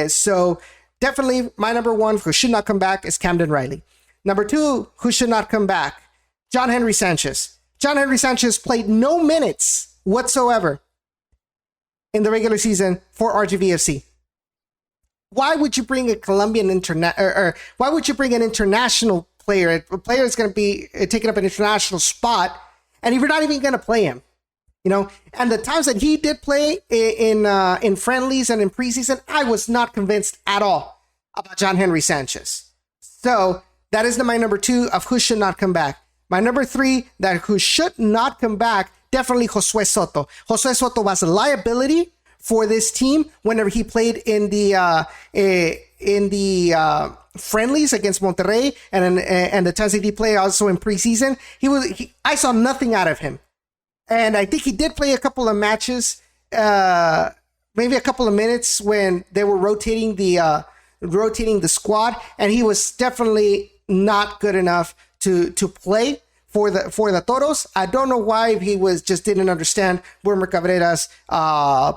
So definitely my number one who should not come back is Camden Riley. Number two, who should not come back, John Henry Sanchez. John Henry Sanchez played no minutes whatsoever in the regular season for RGVFC. Why would you bring a Colombian or why would you bring an international player? A player is going to be taking up an international spot, and if you're not even going to play him, And the times that he did play in friendlies and in preseason, I was not convinced at all about John Henry Sanchez. So that is my number two of who should not come back. My number three, that who should not come back, definitely Josué Soto. Josué Soto was a liability for this team whenever he played in the friendlies against Monterrey and the times that he played also in preseason. I saw nothing out of him, and I think he did play a couple of matches, maybe a couple of minutes when they were rotating the squad, and he was definitely not good enough to play for the Toros. I don't know why, if he just didn't understand Wilmer Cabrera's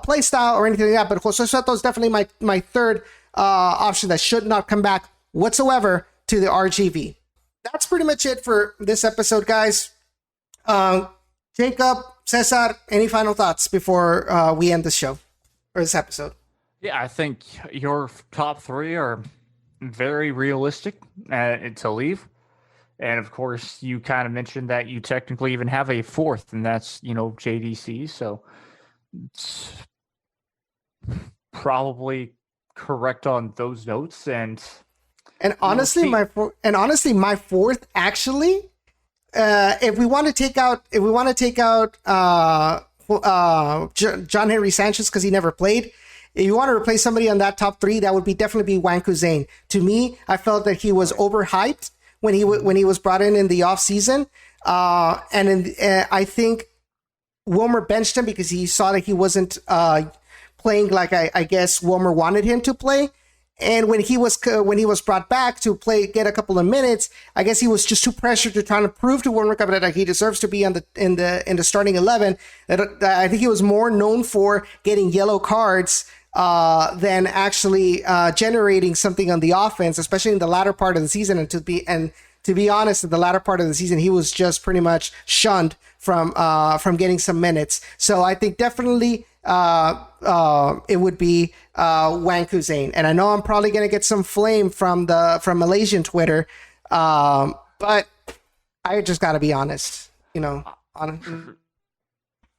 play style or anything like that, but Josué Soto is definitely my third option that should not come back whatsoever to the RGV. That's pretty much it for this episode, guys. Jacob, Cesar, any final thoughts before we end the show or this episode? Yeah, I think your top three are very realistic to leave. And of course, you kind of mentioned that you technically even have a fourth, and that's, JDC. So it's probably correct on those notes. And honestly, my fourth actually, if we want to take out John Henry Sanchez because he never played, if you want to replace somebody on that top 3, that would definitely be Wanku Zane. To me, I felt that he was overhyped when he was brought in the offseason. I think Wilmer benched him because he saw that he wasn't playing like I guess Wilmer wanted him to play. And when he was brought back to get a couple of minutes, I guess he was just too pressured to try to prove to Wilmer that he deserves to be in the starting 11. I think he was more known for getting yellow cards than actually generating something on the offense, especially in the latter part of the season. And to be honest, in the latter part of the season, he was just pretty much shunned from getting some minutes. So I think definitely it would be Wanku Zane. And I know I'm probably going to get some flame from Malaysian Twitter, but I just got to be honest, Yeah,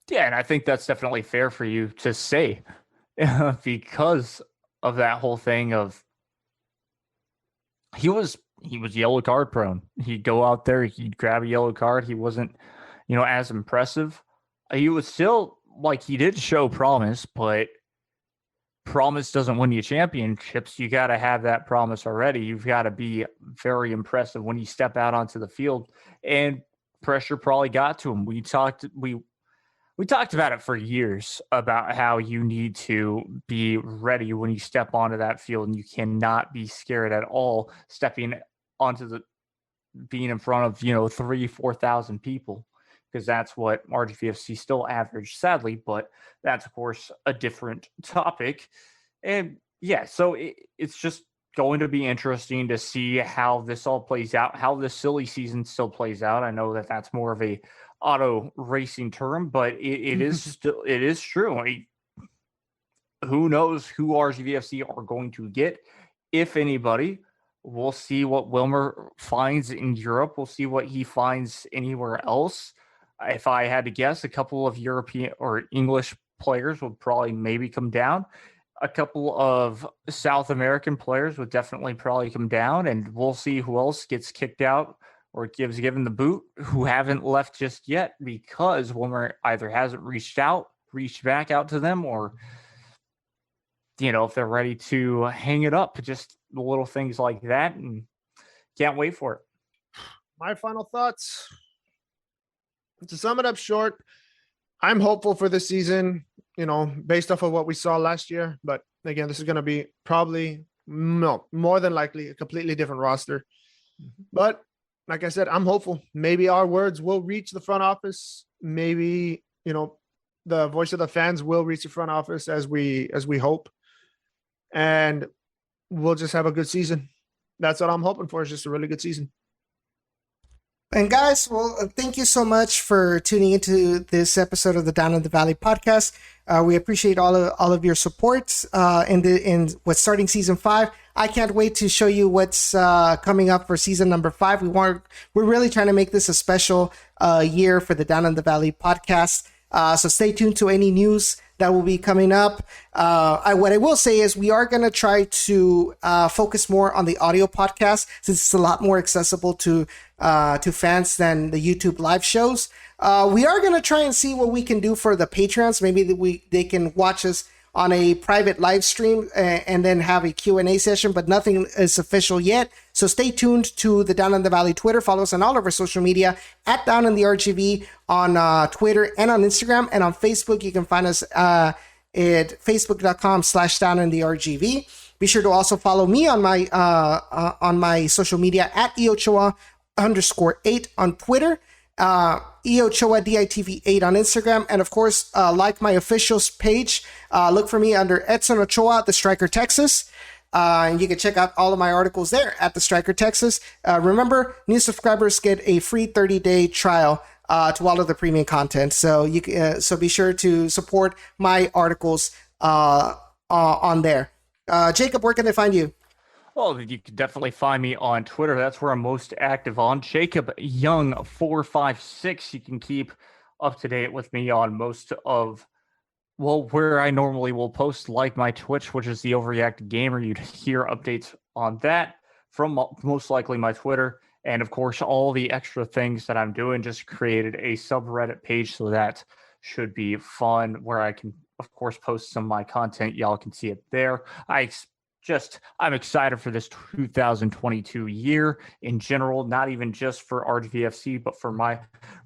and I think that's definitely fair for you to say because of that whole thing of he was yellow card prone. He'd go out there, he'd grab a yellow card. He wasn't, as impressive. He was still he did show promise, but promise doesn't win you championships. You got to have that promise already. You've got to be very impressive when you step out onto the field, and pressure probably got to him. We talked about it for years about how you need to be ready when you step onto that field, and you cannot be scared at all stepping onto being in front of 3,000-4,000 people, because that's what RGVFC still averaged, sadly, but that's of course a different topic. And yeah, so it's just going to be interesting to see how this all plays out, how this silly season still plays out. I know that that's more of a auto racing term, but it is true. Who knows who RGVFC are going to get, if anybody. We'll see what Wilmer finds in Europe. We'll see what he finds anywhere else. If I had to guess, a couple of European or English players would probably maybe come down. A couple of South American players would definitely probably come down, and we'll see who else gets kicked out or given the boot, who haven't left just yet, because Wilmer either hasn't reached back out to them, or if they're ready to hang it up, just the little things like that, and can't wait for it. My final thoughts. To sum it up short, I'm hopeful for this season, based off of what we saw last year. But again, this is going to be probably more than likely a completely different roster. But like I said, I'm hopeful. Maybe our words will reach the front office. Maybe, the voice of the fans will reach the front office as we hope. And we'll just have a good season. That's what I'm hoping for, is just a really good season. And guys, well, thank you so much for tuning into this episode of the Down in the Valley podcast. We appreciate all of your support in what's starting season 5. I can't wait to show you what's coming up for season number 5. We're really trying to make this a special year for the Down in the Valley podcast. So stay tuned to any news that will be coming up. What I will say is we are going to try to focus more on the audio podcast, since it's a lot more accessible to fans than the YouTube live shows. We are going to try and see what we can do for the Patreons. Maybe they can watch us on a private live stream and then have a Q&A session, but nothing is official yet. So stay tuned to the Down in the Valley Twitter. Follow us on all of our social media at Down in the RGV on Twitter and on Instagram, and on Facebook. You can find us at facebook.com/Down in the RGV. Be sure to also follow me on my social media at EOchoa_8 on Twitter. EOchoa DITV8 on Instagram, and of course like my official page. Look for me under Edson Ochoa, The Striker Texas, and you can check out all of my articles there at The Striker Texas. Remember, new subscribers get a free 30-day trial to all of the premium content, so so be sure to support my articles on there. Jacob, where can they find you? Well, you can definitely find me on Twitter. That's where I'm most active on. Jacob Young 456. You can keep up to date with me on most of, where I normally will post, like my Twitch, which is the Overreact Gamer. You'd hear updates on that from most likely my Twitter. And of course, all the extra things that I'm doing. Just created a subreddit page, so that should be fun, where I can of course, post some of my content. Y'all can see it there. I'm excited for this 2022 year in general, not even just for RGVFC, but for my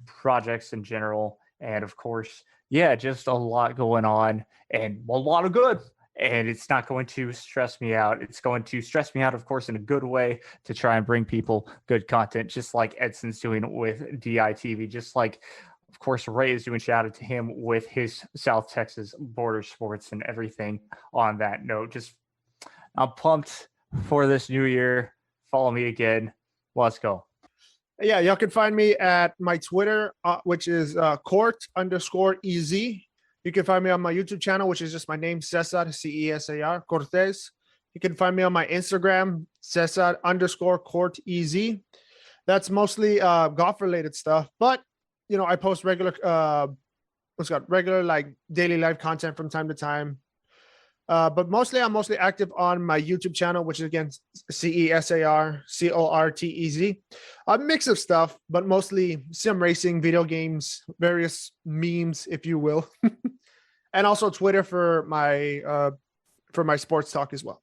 projects in general. And of course, yeah, just a lot going on and a lot of good. And it's not going to stress me out. It's going to stress me out, of course, in a good way to try and bring people good content, just like Edson's doing with DITV, just like, of course, Ray is doing shout out to him with his South Texas border sports and everything on that note. I'm pumped for this new year. Follow me again. Let's go. Yeah, y'all can find me at my Twitter, which is Court_EZ. You can find me on my YouTube channel, which is just my name, Cesar, Cesar Cortez. You can find me on my Instagram, Cesar_CourtEZ. That's mostly golf-related stuff, but I post regular like daily life content from time to time. But I'm mostly active on my YouTube channel, which is again Cesar Cortez. A mix of stuff, but mostly sim racing, video games, various memes, if you will, and also Twitter for my sports talk as well.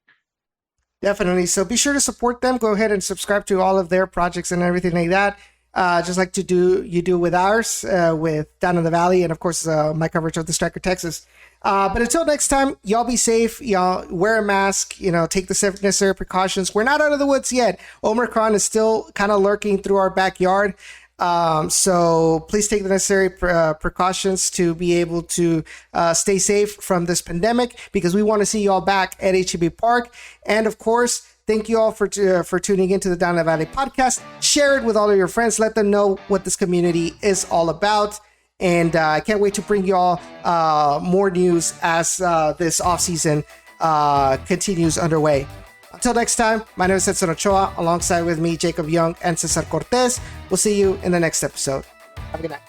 Definitely. So be sure to support them. Go ahead and subscribe to all of their projects and everything like that. Just like you do with ours, with Down in the Valley, and of course my coverage of the Striker Texas. But until next time, y'all be safe. Y'all wear a mask. Take the necessary precautions. We're not out of the woods yet. Omicron is still kind of lurking through our backyard. So please take the necessary precautions to be able to stay safe from this pandemic, because we want to see y'all back at HEB Park. And of course, thank you all for tuning into the Down in the Valley podcast. Share it with all of your friends. Let them know what this community is all about. And I can't wait to bring you all more news as this offseason continues underway. Until next time, my name is Edson Ochoa, alongside with me, Jacob Young and Cesar Cortez. We'll see you in the next episode. Have a good night.